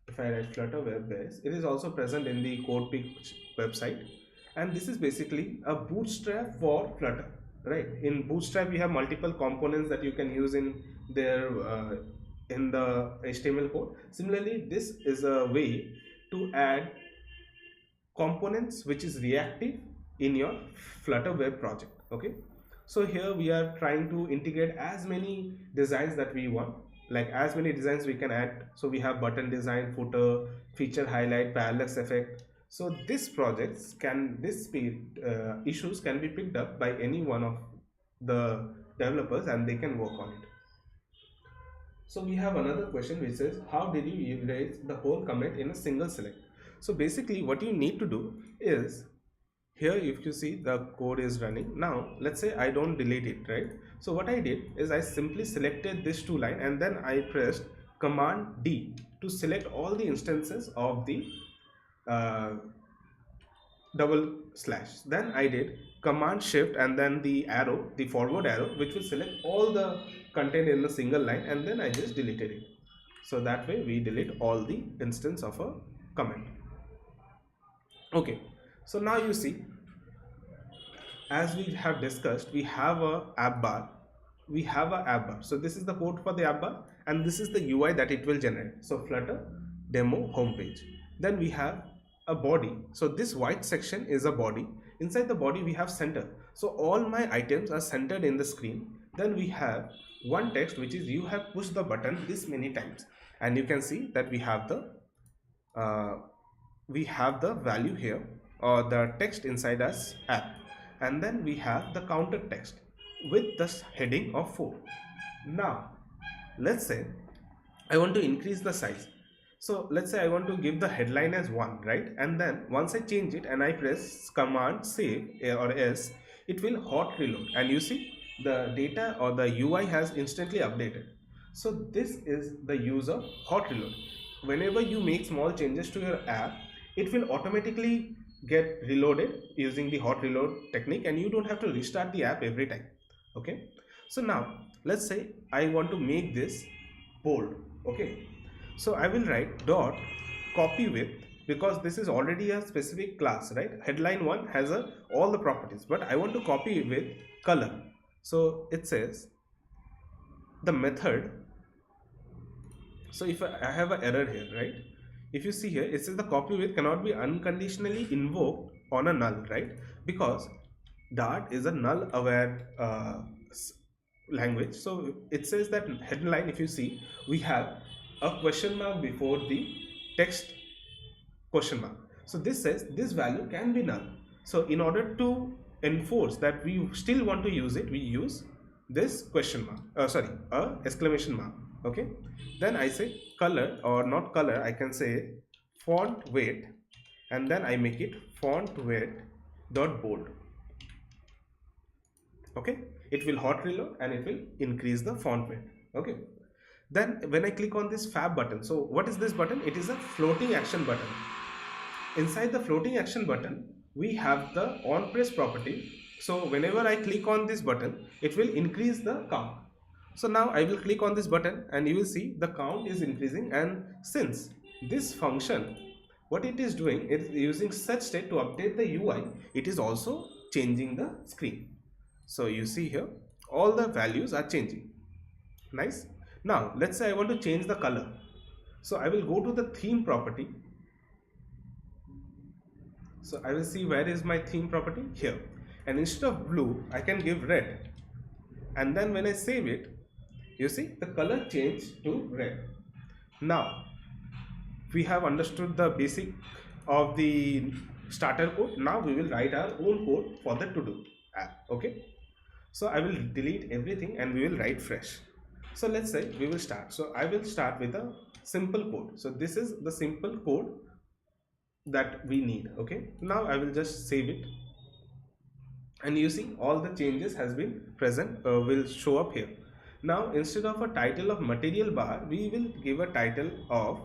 A: if I write Flutter web base, it is also present in the Codepeak website, and this is basically a bootstrap for Flutter. Right? In Bootstrap, we have multiple components that you can use in the HTML code. Similarly, this is a way to add components which is reactive in your Flutter web project. Okay, so here we are trying to integrate as many designs that we want, like as many designs we can add. So we have button design, footer, feature highlight, parallax effect. So this issues can be picked up by any one of the developers and they can work on it. So we have another question which says, how did you erase the whole commit in a single select? So basically what you need to do is, here if you see the code is running now, let's say I don't delete it, right? So what I did is I simply selected this two line and then I pressed Command D to select all the instances of the uh, double slash. Then I did Command Shift and then the arrow, the forward arrow, which will select all the content in a single line, and then I just deleted it. So that way we delete all the instance of a comment. Okay, so now you see, as we have discussed, we have a app bar. We have a app bar. So this is the code for the app bar, and this is the UI that it will generate. So Flutter demo homepage. Then we have a body. So this white section is a body. Inside the body we have center. So all my items are centered in the screen. Then we have one text, which is you have pushed the button this many times, and you can see that uh, we have the value here, or the text inside us app, and then we have the counter text with the heading of 4. Now let's say I want to increase the size. So let's say I want to give the headline as 1, right? And then once I change it and I press command save or S, it will hot reload, and you see the data or the UI has instantly updated. So this is the use of hot reload. Whenever you make small changes to your app, it will automatically get reloaded using the hot reload technique, and you don't have to restart the app every time. Okay, so now let's say I want to make this bold. Okay, so I will write dot copy with, because this is already a specific class, right? Headline 1 has all the properties, but I want to copy it with color. So it says the method. So if I have an error here, right? If you see here, it says the copy with cannot be unconditionally invoked on a null, right? Because Dart is a null aware language. So it says that headline, if you see, we have a question mark before the text question mark. So this says this value can be null. So in order to enforce that we still want to use it, we use this question mark, exclamation mark. Okay, then I say color, or not color, I can say font weight, and then I make it font weight dot bold. Okay, it will hot reload and it will increase the font weight. Okay, then when I click on this fab button, so what is this button? It is a floating action button. Inside the floating action button we have the on press property. So whenever I click on this button, it will increase the count. So now I will click on this button and you will see the count is increasing, and since this function, what it is doing is using such state to update the UI, it is also changing the screen. So you see here all the values are changing. Nice. Now let's say I want to change the color. So I will go to the theme property. So I will see where is my theme property here, and instead of blue I can give red, and then when I save it, you see the color changed to red. Now we have understood the basic of the starter code. Now we will write our own code for the to do app. Okay, so I will delete everything and we will write fresh. So let's say we will start. So I will start with a simple code. So this is the simple code that we need. Okay, now I will just save it, and you see all the changes has been present, will show up here. Now instead of a title of material bar, we will give a title of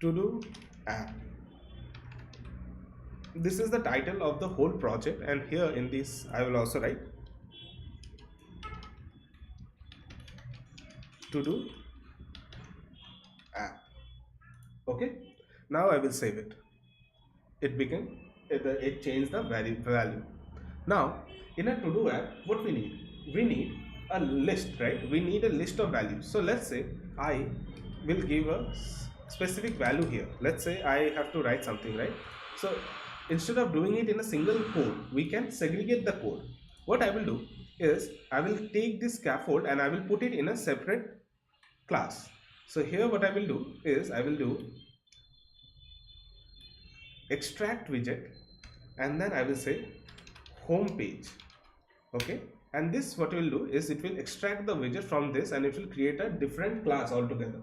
A: to do app. This is the title of the whole project, and here in this I will also write to do app. Okay, now I will save it. It became it changed the value. Now in a to do app, what we need a list, right? We need a list of values. So let's say I will give a specific value here. Let's say I have to write something, right? So instead of doing it in a single code, we can segregate the code. What I will do is I will take this scaffold and I will put it in a separate class. So here what I will do is I will do extract widget, and then I will say home page. Okay, and this what it will do is it will extract the widget from this and it will create a different class altogether.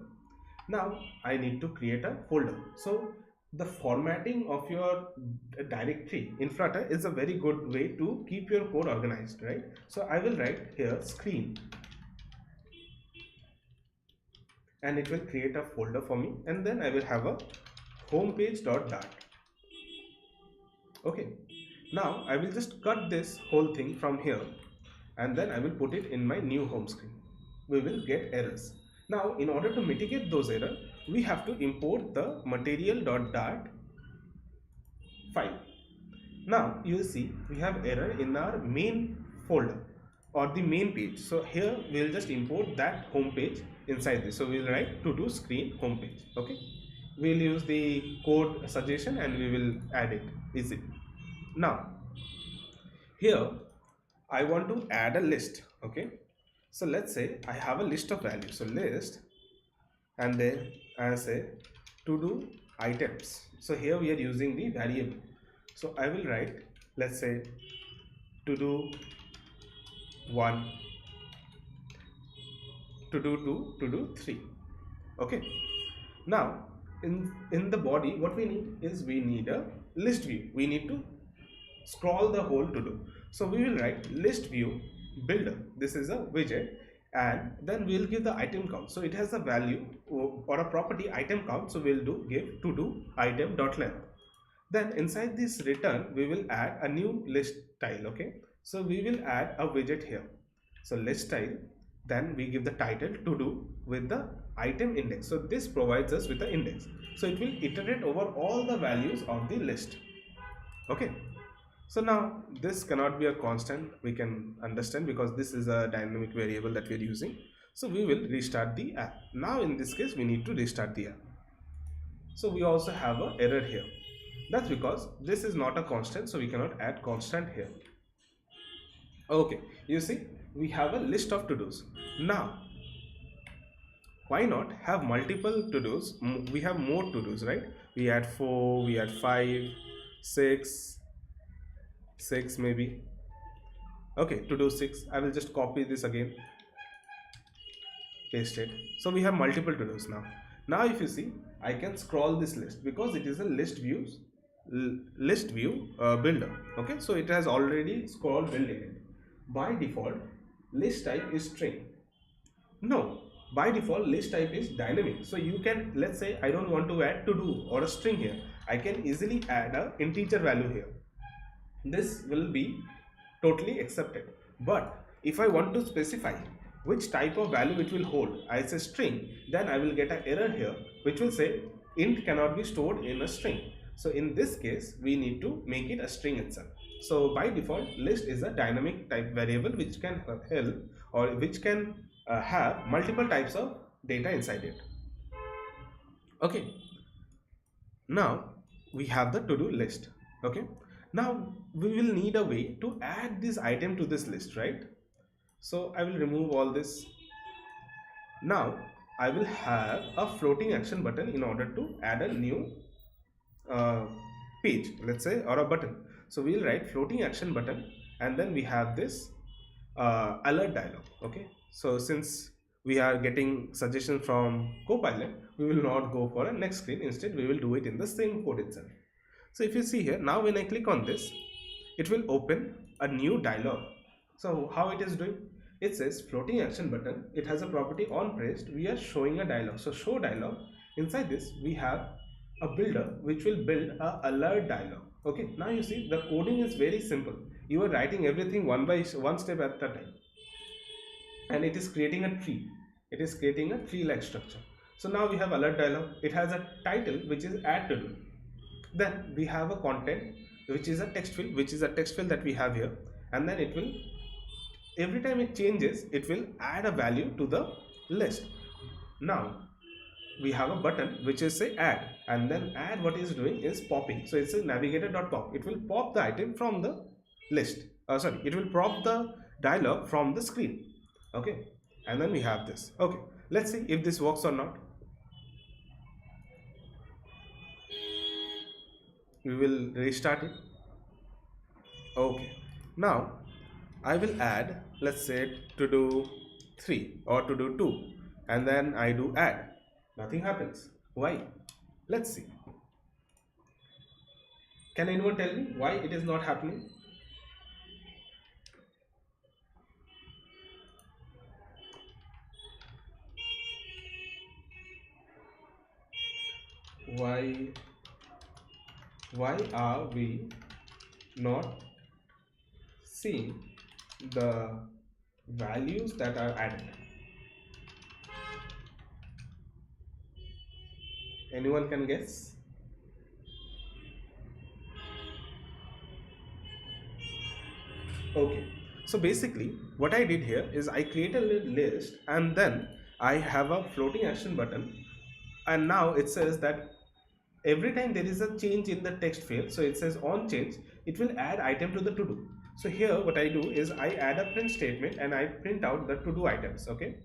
A: Now I need to create a folder. So the formatting of your directory in Flutter is a very good way to keep your code organized, right? So I will write here screen, and it will create a folder for me, and then I will have a homepage.dart. Okay, now I will just cut this whole thing from here, and then I will put it in my new home screen. We will get errors. Now in order to mitigate those errors, we have to import the material.dart file. Now you will see we have error in our main folder or the main page. So here we will just import that home page inside this. So we will write to do screen home page. Okay, we'll use the code suggestion and we will add it easily. Now here I want to add a list. Okay, so let's say I have a list of values, so list, and then I say to do items. So here we are using the variable, so I will write, let's say, to do 1, to do 2, to do 3. Okay, now in the body what we need is we need a list view. We need to scroll the whole to do, so we will write list view builder. This is a widget, and then we'll give the item count. So it has a value or a property item count, so we'll do give to do item dot length. Then inside this return we will add a new list style. Okay, so we will add a widget here, so list style, then we give the title to do with the item index. So this provides us with the index, so it will iterate over all the values of the list. Okay, so now this cannot be a constant, we can understand, because this is a dynamic variable that we are using. So we will restart the app. Now in this case we need to restart the app. So we also have an error here. That's because this is not a constant, so we cannot add constant here. Okay, you see we have a list of to-dos. Now why not have multiple to-dos? We have more to-dos, right? We had 4, we had 5, 6 maybe. Okay, to do 6, I will just copy this again, paste it. So we have multiple to dos now. Now if you see, I can scroll this list because it is a list view builder. Okay, so it has already scroll building it. By default list type is string. No, by default list type is dynamic. So you can, let's say I don't want to add to do or a string here, I can easily add a integer value here. This will be totally accepted. But if I want to specify which type of value it will hold, I say string, then I will get an error here which will say int cannot be stored in a string. So in this case we need to make it a string itself. So by default list is a dynamic type variable which can help, or which can have multiple types of data inside it. Okay, now we have the to-do list. Okay, now we will need a way to add this item to this list, right? So I will remove all this. Now I will have a floating action button in order to add a new page, let's say, or a button. So we'll write floating action button, and then we have this alert dialog. Okay, so since we are getting suggestions from Copilot, we will not go for a next screen. Instead we will do it in the same code itself. So if you see here, now when I click on this, it will open a new dialog. So how it is doing? It says floating action button. It has a property on pressed. We are showing a dialog. So show dialog. Inside this we have a builder which will build a alert dialog. Okay, now you see the coding is very simple. You are writing everything one step at a time, and it is creating a tree. It is creating a tree like structure. So now we have alert dialog. It has a title which is add to do. Then we have a content which is a text field, that we have here, and then it will, every time it changes, it will add a value to the list. Now we have a button which is say add, and then add, what is doing is popping. So it's a navigator.pop. It will pop the item from the list. It will pop the dialog from the screen. Okay, and then we have this. Okay, let's see if this works or not. We will restart it. Okay, now I will add, let's say, to do 3 or to do 2, and then I do add. Nothing happens. Why? Let's see. Can anyone tell me why it is not happening? Why are we not seeing the values that are added? Anyone can guess? Okay, so basically what I did here is I create a list, and then I have a floating action button, and now it says that every time there is a change in the text field, so it says on change, it will add item to the to do. So here what I do is I add a print statement and I print out the to do items. Okay.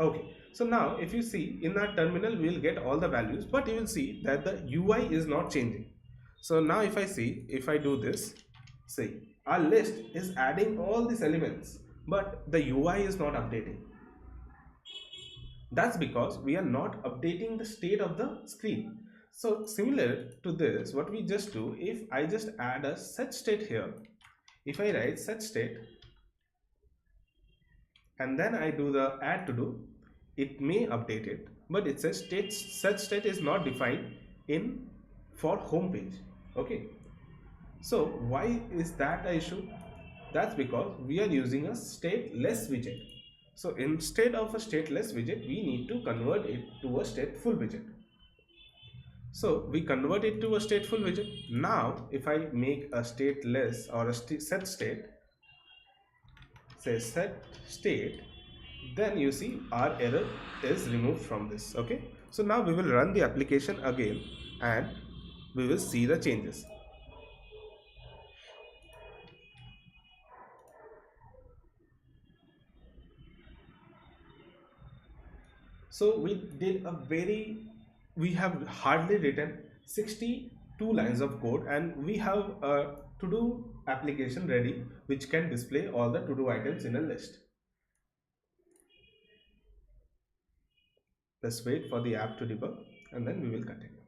A: Okay, so now if you see in our terminal, we will get all the values, but you will see that the UI is not changing. So now if I see, if I do this, see, our list is adding all these elements, but the UI is not updating. That's because we are not updating the state of the screen. So similar to this, what we just do, if I just add a set state here, if I write set state and then I do the add to do, it may update it, but it says such state is not defined in for home page. Okay, so why is that an issue? That's because we are using a stateless widget. So instead of a stateless widget, we need to convert it to a stateful widget. So we convert it to a stateful widget. Now if I make a stateless or a set state, say set state, then you see our error is removed from this. Okay, so now we will run the application again and we will see the changes. So we have hardly written 62 lines of code and we have a to do application ready which can display all the to do items in a list. Let's wait for the app to debug and then we will continue.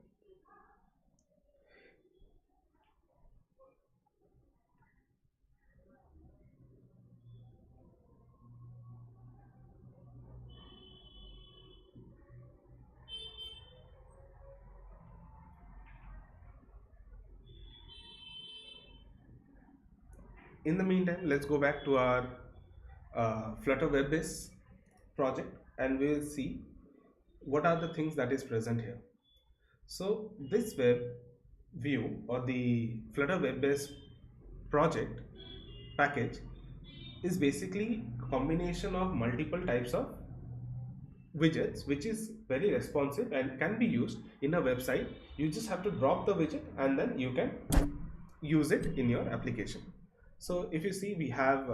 A: In the meantime, let's go back to our Flutter web base project and we will see what are the things that is present here. So this web view or the Flutter web base project package is basically a combination of multiple types of widgets which is very responsive and can be used in a website. You just have to drop the widget and then you can use it in your application. So if you see, we have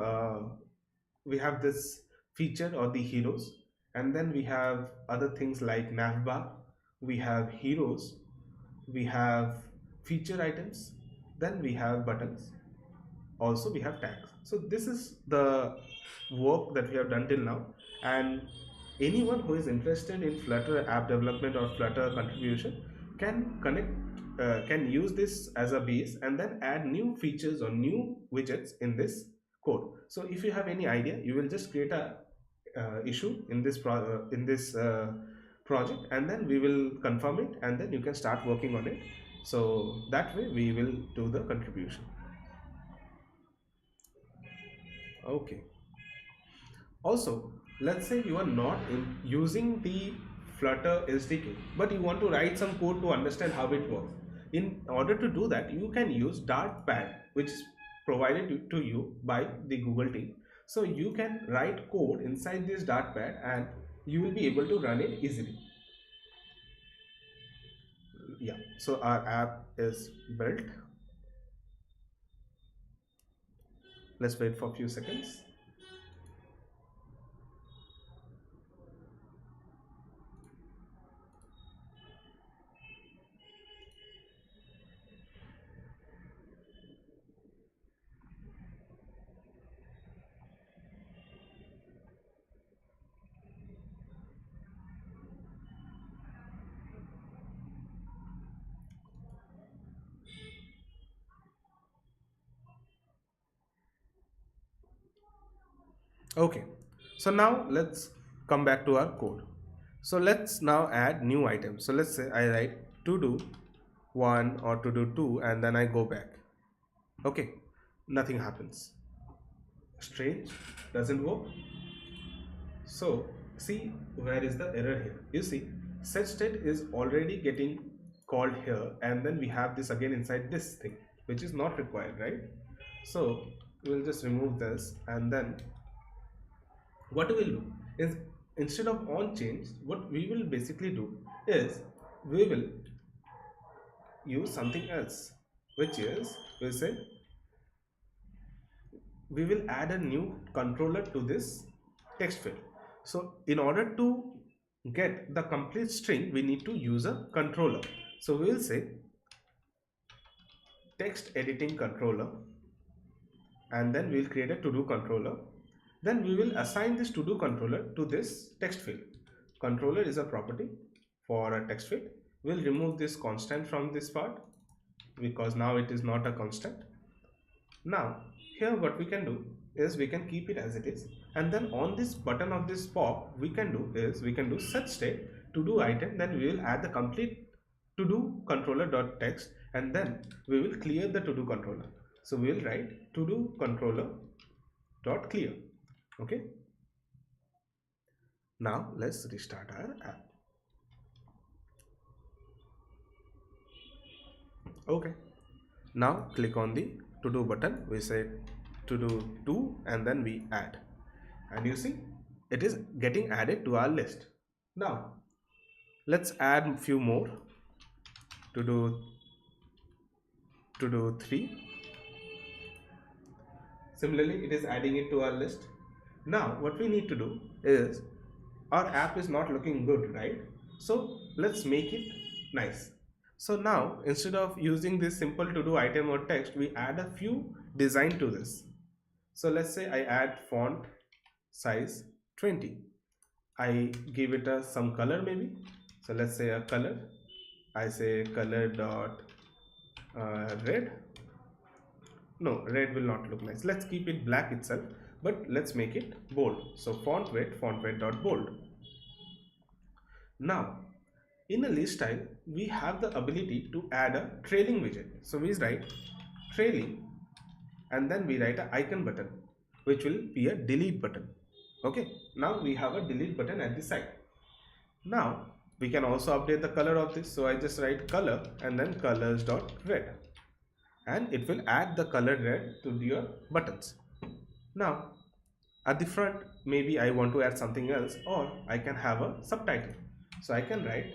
A: this feature or the heroes, and then we have other things like navbar, we have heroes, we have feature items, then we have buttons, also we have tags. So this is the work that we have done till now, and anyone who is interested in Flutter app development or Flutter contribution can use this as a base and then add new features or new widgets in this code. So if you have any idea, you will just create a issue in this project and then we will confirm it and then you can start working on it. So that way we will do the contribution. Okay, also let's say you are not using the Flutter SDK but you want to write some code to understand how it works. In order to do that, you can use Dartpad, which is provided to you by the Google team. So you can write code inside this Dartpad and you will be able to run it easily. Yeah, so our app is built. Let's wait for a few seconds. Okay, so now let's come back to our code. So let's now add new items. So let's say I write to do 1 or to do 2 and then I go back. Okay, nothing happens. Strange, doesn't work. So see where is the error here. You see set state is already getting called here and then we have this again inside this thing which is not required, right? So we'll just remove this and then what we will do is instead of on change, what we will basically do is we will use something else, which is we'll say we will add a new controller to this text field. So in order to get the complete string, we need to use a controller. So we will say text editing controller, and then we'll create a to do controller. Then we will assign this to do controller to this text field. Controller is a property for a text field. We'll remove this constant from this part because now it is not a constant. Now here what we can do is we can keep it as it is, and then on this button of this pop we can do is we can do set state to do item, then we will add the complete to do controller dot text, and then we will clear the to do controller. So we will write to do controller dot clear. Okay, now let's restart our app. Okay, now click on the to do button, we say to do 2, and then we add, and you see it is getting added to our list. Now let's add a few more. To do 3. Similarly, it is adding it to our list. Now what we need to do is, our app is not looking good, right? So let's make it nice. So now instead of using this simple to do item or text, we add a few design to this. So let's say I add font size 20. I give it a some color maybe. So let's say a color. I say color dot red. No, red will not look nice. Let's keep it black itself, but let's make it bold. So font weight dot bold. Now in a list style, we have the ability to add a trailing widget. So we write trailing, and then we write an icon button, which will be a delete button. Okay, now we have a delete button at the side. Now we can also update the color of this. So I just write color and then colors dot red, and it will add the color red to your buttons. Now at the front, maybe I want to add something else, or I can have a subtitle. So I can write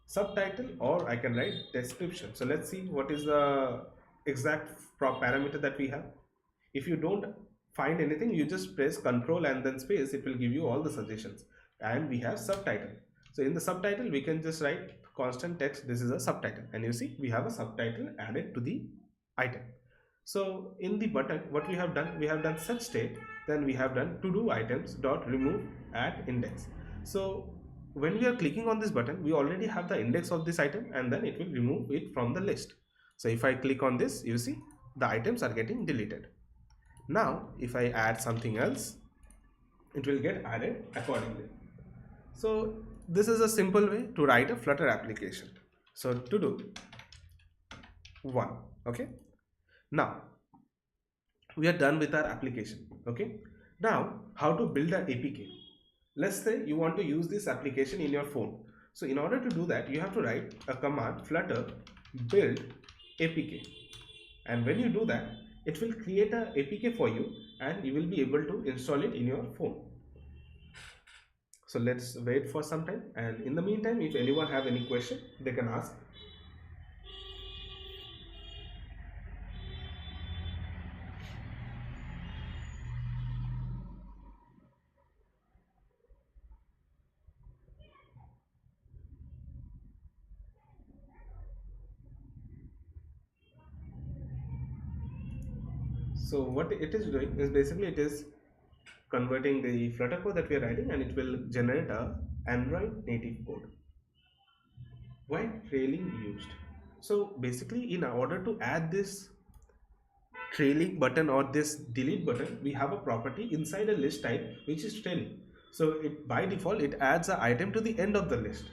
A: subtitle, or I can write description. So let's see what is the exact parameter that we have. If you don't find anything, you just press control and then space, it will give you all the suggestions. And we have subtitle. So in the subtitle, we can just write constant text, this is a subtitle, and you see we have a subtitle added to the item. So in the button, what we have done set state, then we have done to do items dot remove at index. So when we are clicking on this button, we already have the index of this item, and then it will remove it from the list. So if I click on this, you see the items are getting deleted. Now if I add something else, it will get added accordingly. So this is a simple way to write a Flutter application. So to do 1. Okay, now we are done with our application. Okay, now how to build an APK. Let's say you want to use this application in your phone. So in order to do that, you have to write a command flutter build APK, and when you do that, it will create a APK for you, and you will be able to install it in your phone. So let's wait for some time, and in the meantime, if anyone have any question, they can ask. So what it is doing is basically it is converting the Flutter code that we are writing, and it will generate a Android native code. Why trailing used? So basically, in order to add this trailing button or this delete button, we have a property inside a list type which is trailing. So it by default it adds an item to the end of the list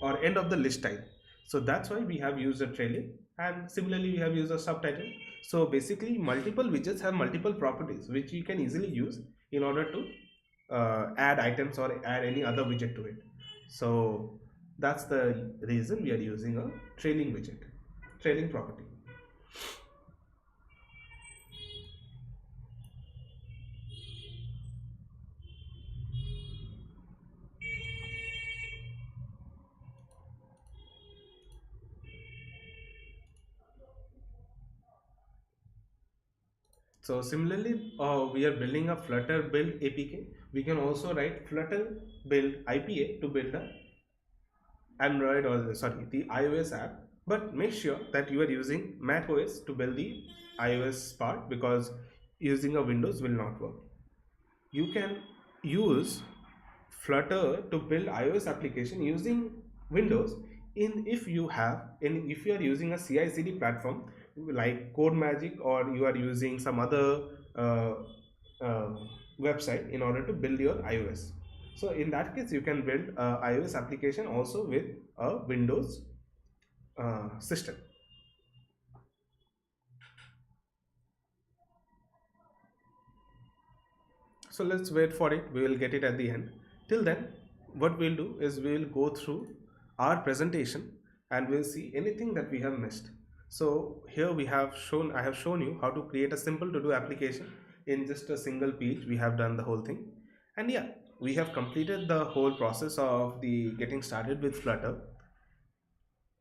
A: or end of the list type. So that's why we have used a trailing, and similarly we have used a subtitle. So basically multiple widgets have multiple properties which you can easily use in order to add items or add any other widget to it. So that's the reason we are using a trailing widget, trailing property. So similarly, we are building a Flutter build APK. We can also write Flutter build IPA to build a Android or sorry the iOS app. But make sure that you are using Mac OS to build the iOS part, because using a Windows will not work. You can use Flutter to build iOS application using Windows in if you have in if you are using a CI/CD platform like CodeMagic, or you are using some other uh, uh, website in order to build your iOS. So in that case, you can build a iOS application also with a Windows system. So let's wait for it. We will get it at the end. Till then, what we'll do is we will go through our presentation and we'll see anything that we have missed. So here I have shown you how to create a simple to do application in just a single page. We have done the whole thing. And yeah, we have completed the whole process of the getting started with Flutter,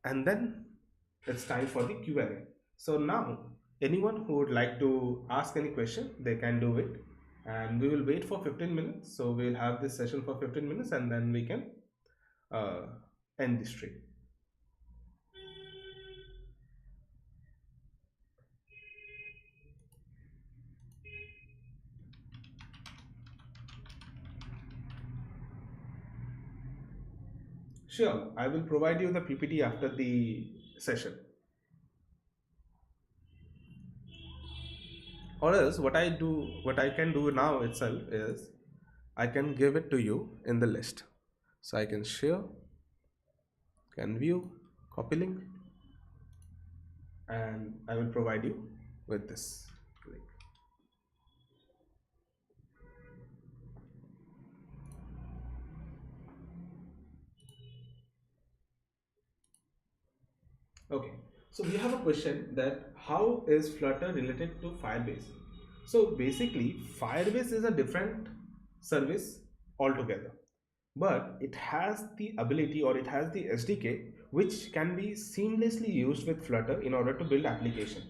A: and then it's time for the Q&A. So now anyone who would like to ask any question, they can do it, and we will wait for 15 minutes. So we'll have this session for 15 minutes and then we can uh, end the stream. Sure, I will provide you the PPT after the session. Or else what I can do now itself is I can give it to you in the list. So I can share, can view, copy link, and I will provide you with this link. Okay, so we have a question that how is Flutter related to Firebase? So basically, Firebase is a different service altogether, but it has the ability, or it has the SDK which can be seamlessly used with Flutter in order to build application.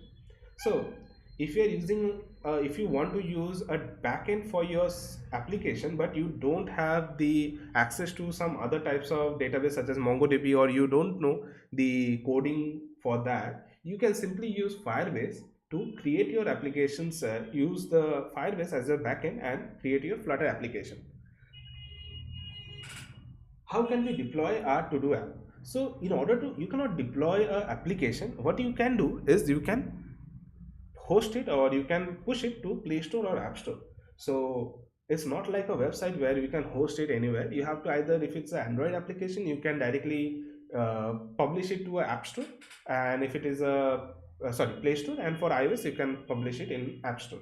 A: So if you are using if you want to use a backend for your application, but you don't have the access to some other types of database such as MongoDB, or you don't know the coding for that, you can simply use Firebase to create your applications. Use the Firebase as your backend and create your Flutter application. How can we deploy our to do app? So in order to, you cannot deploy a application. What you can do is you can host it, or you can push it to Play Store or App Store. So it's not like a website where you can host it anywhere. You have to either, if it's an Android application, you can directly publish it to an App Store, and if it is a sorry, Play Store, and for iOS you can publish it in App Store.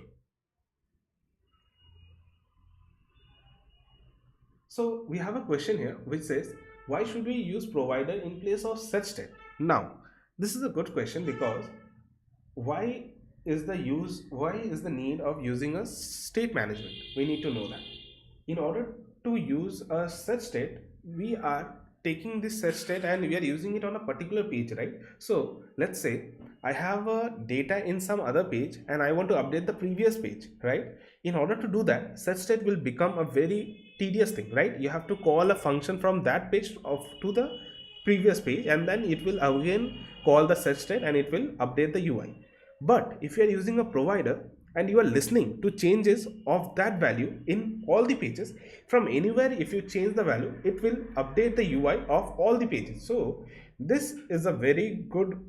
A: So we have a question here which says, why should we use provider in place of set state? Now, this is a good question, because why why is the need of using a state management? We need to know that. In order to use a set state, we are taking this set state and we are using it on a particular page, right? So let's say I have a data in some other page and I want to update the previous page, right? In order to do that, set state will become a very tedious thing, right? You have to call a function from that page of to the previous page, and then it will again call the set state and it will update the UI. But if you are using a provider and you are listening to changes of that value in all the pages, from anywhere, if you change the value, it will update the UI of all the pages. So this is a very good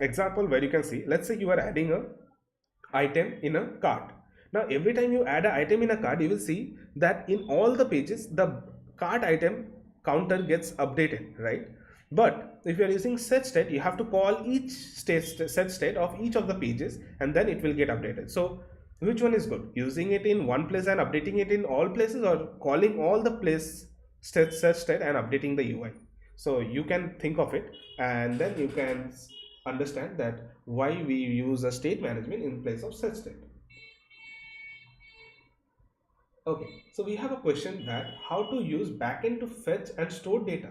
A: example where you can see, let's say you are adding a item in a cart. Now every time you add an item in a cart, you will see that in all the pages the cart item counter gets updated, right? But if you are using set state, you have to call each set state of each of the pages, and then it will get updated. So which one is good, using it in one place and updating it in all places, or calling all the place set state and updating the UI? So you can think of it, and then you can understand that why we use a state management in place of set state. Okay, so we have a question that how to use backend to fetch and store data.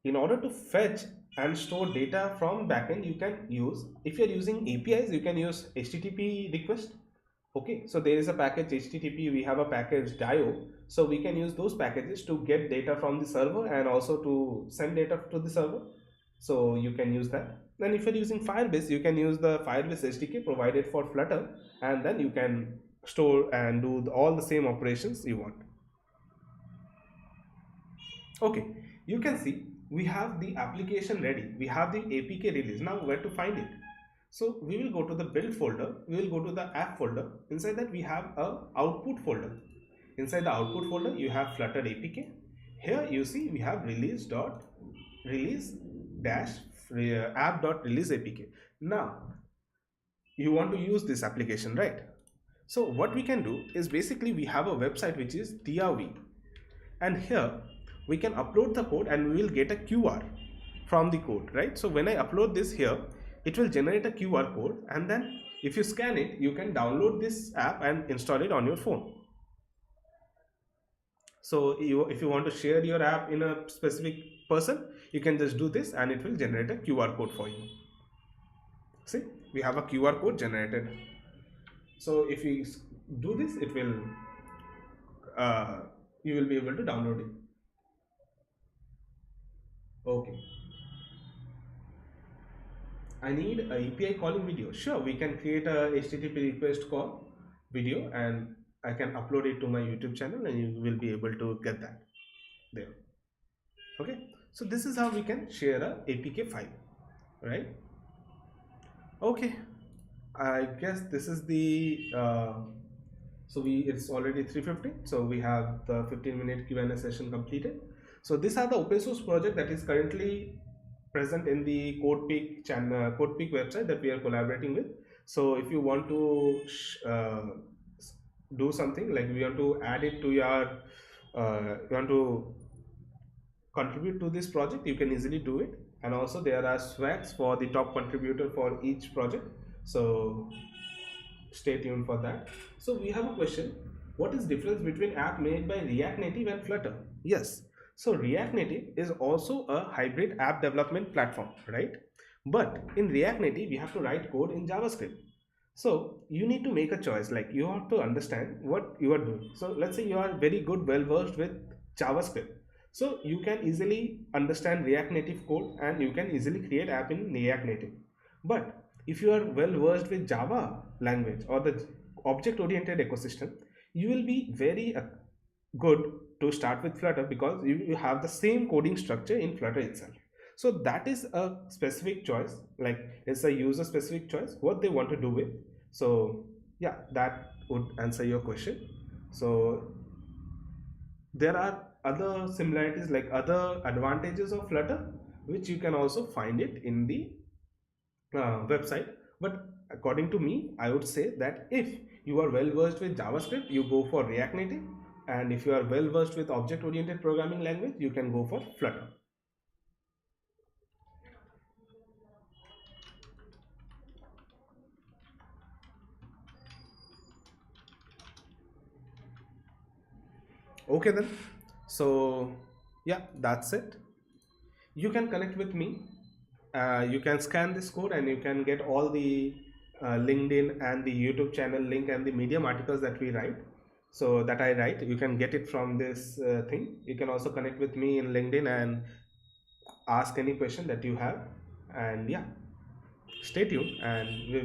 A: In order to fetch and store data from backend, you can use, if you're using APIs, you can use HTTP request, Okay, so there is a package HTTP, we have a package DIO, so we can use those packages to get data from the server and also to send data to the server. So you can use that. Then if you're using Firebase, you can use the Firebase SDK provided for Flutter, and then you can store and do all the same operations you want. Okay, you can see we have the application ready, we have the APK release. Now where to find it? So we will go to the build folder, we will go to the app folder. Inside that we have a output folder. Inside the output folder you have Flutter APK. Here you see we have release dash app dot release APK. Now you want to use this application, right? So what we can do is basically we have a website which is DRV, and here we can upload the code and we will get a QR from the code, right? So when I upload this here, it will generate a QR code, and then if you scan it, you can download this app and install it on your phone. So if you want to share your app in a specific person, you can just do this and it will generate a QR code for you. See, we have a QR code generated. So if we do this, it will you will be able to download it. Okay, I need a API calling video. Sure, we can create a HTTP request call video and I can upload it to my YouTube channel and you will be able to get that there. Okay, so this is how we can share a APK file, right? Okay, I guess this is the so it's already 3:50, so we have the 15-minute Q&A session completed. So these are the open source project that is currently present in the Codepeak channel, Codepeak website that we are collaborating with. So if you want to do something like we want to add it to your you want to contribute to this project, you can easily do it. And also there are swags for the top contributor for each project, so stay tuned for that. So we have a question: what is difference between app made by React Native and Flutter? Yes, so React Native is also a hybrid app development platform, right? But in React Native we have to write code in JavaScript. So you need to make a choice, like you have to understand what you are doing. So let's say you are very good, well versed with JavaScript, so you can easily understand React Native code and you can easily create app in React Native. But if you are well versed with Java language or the object oriented ecosystem, you will be very good to start with Flutter because you have the same coding structure in Flutter itself. So that is a specific choice, like it's a user specific choice what they want to do with. So yeah, that would answer your question. So there are other similarities, like other advantages of Flutter, which you can also find it in the website. But according to me, I would say that if you are well versed with JavaScript, you go for React Native, and if you are well versed with object oriented programming language, you can go for Flutter. Okay then, so yeah, that's it. You can connect with me, you can scan this code and you can get all the LinkedIn and the YouTube channel link and the Medium articles that we write, so that I write, you can get it from this thing. You can also connect with me in LinkedIn and ask any question that you have. And yeah, stay tuned and we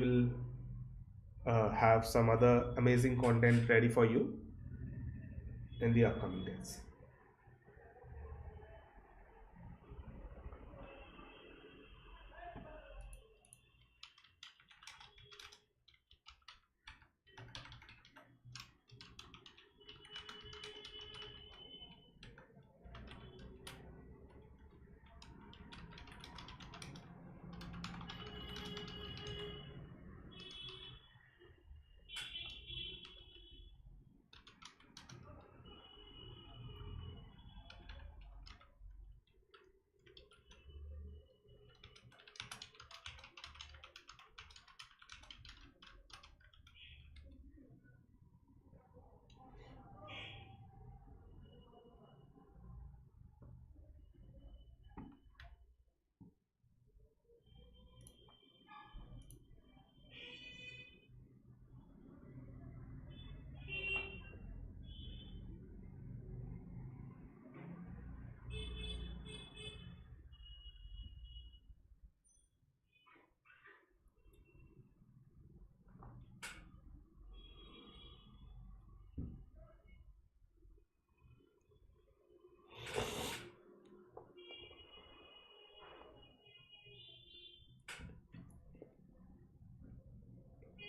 A: will have some other amazing content ready for you in the upcoming days.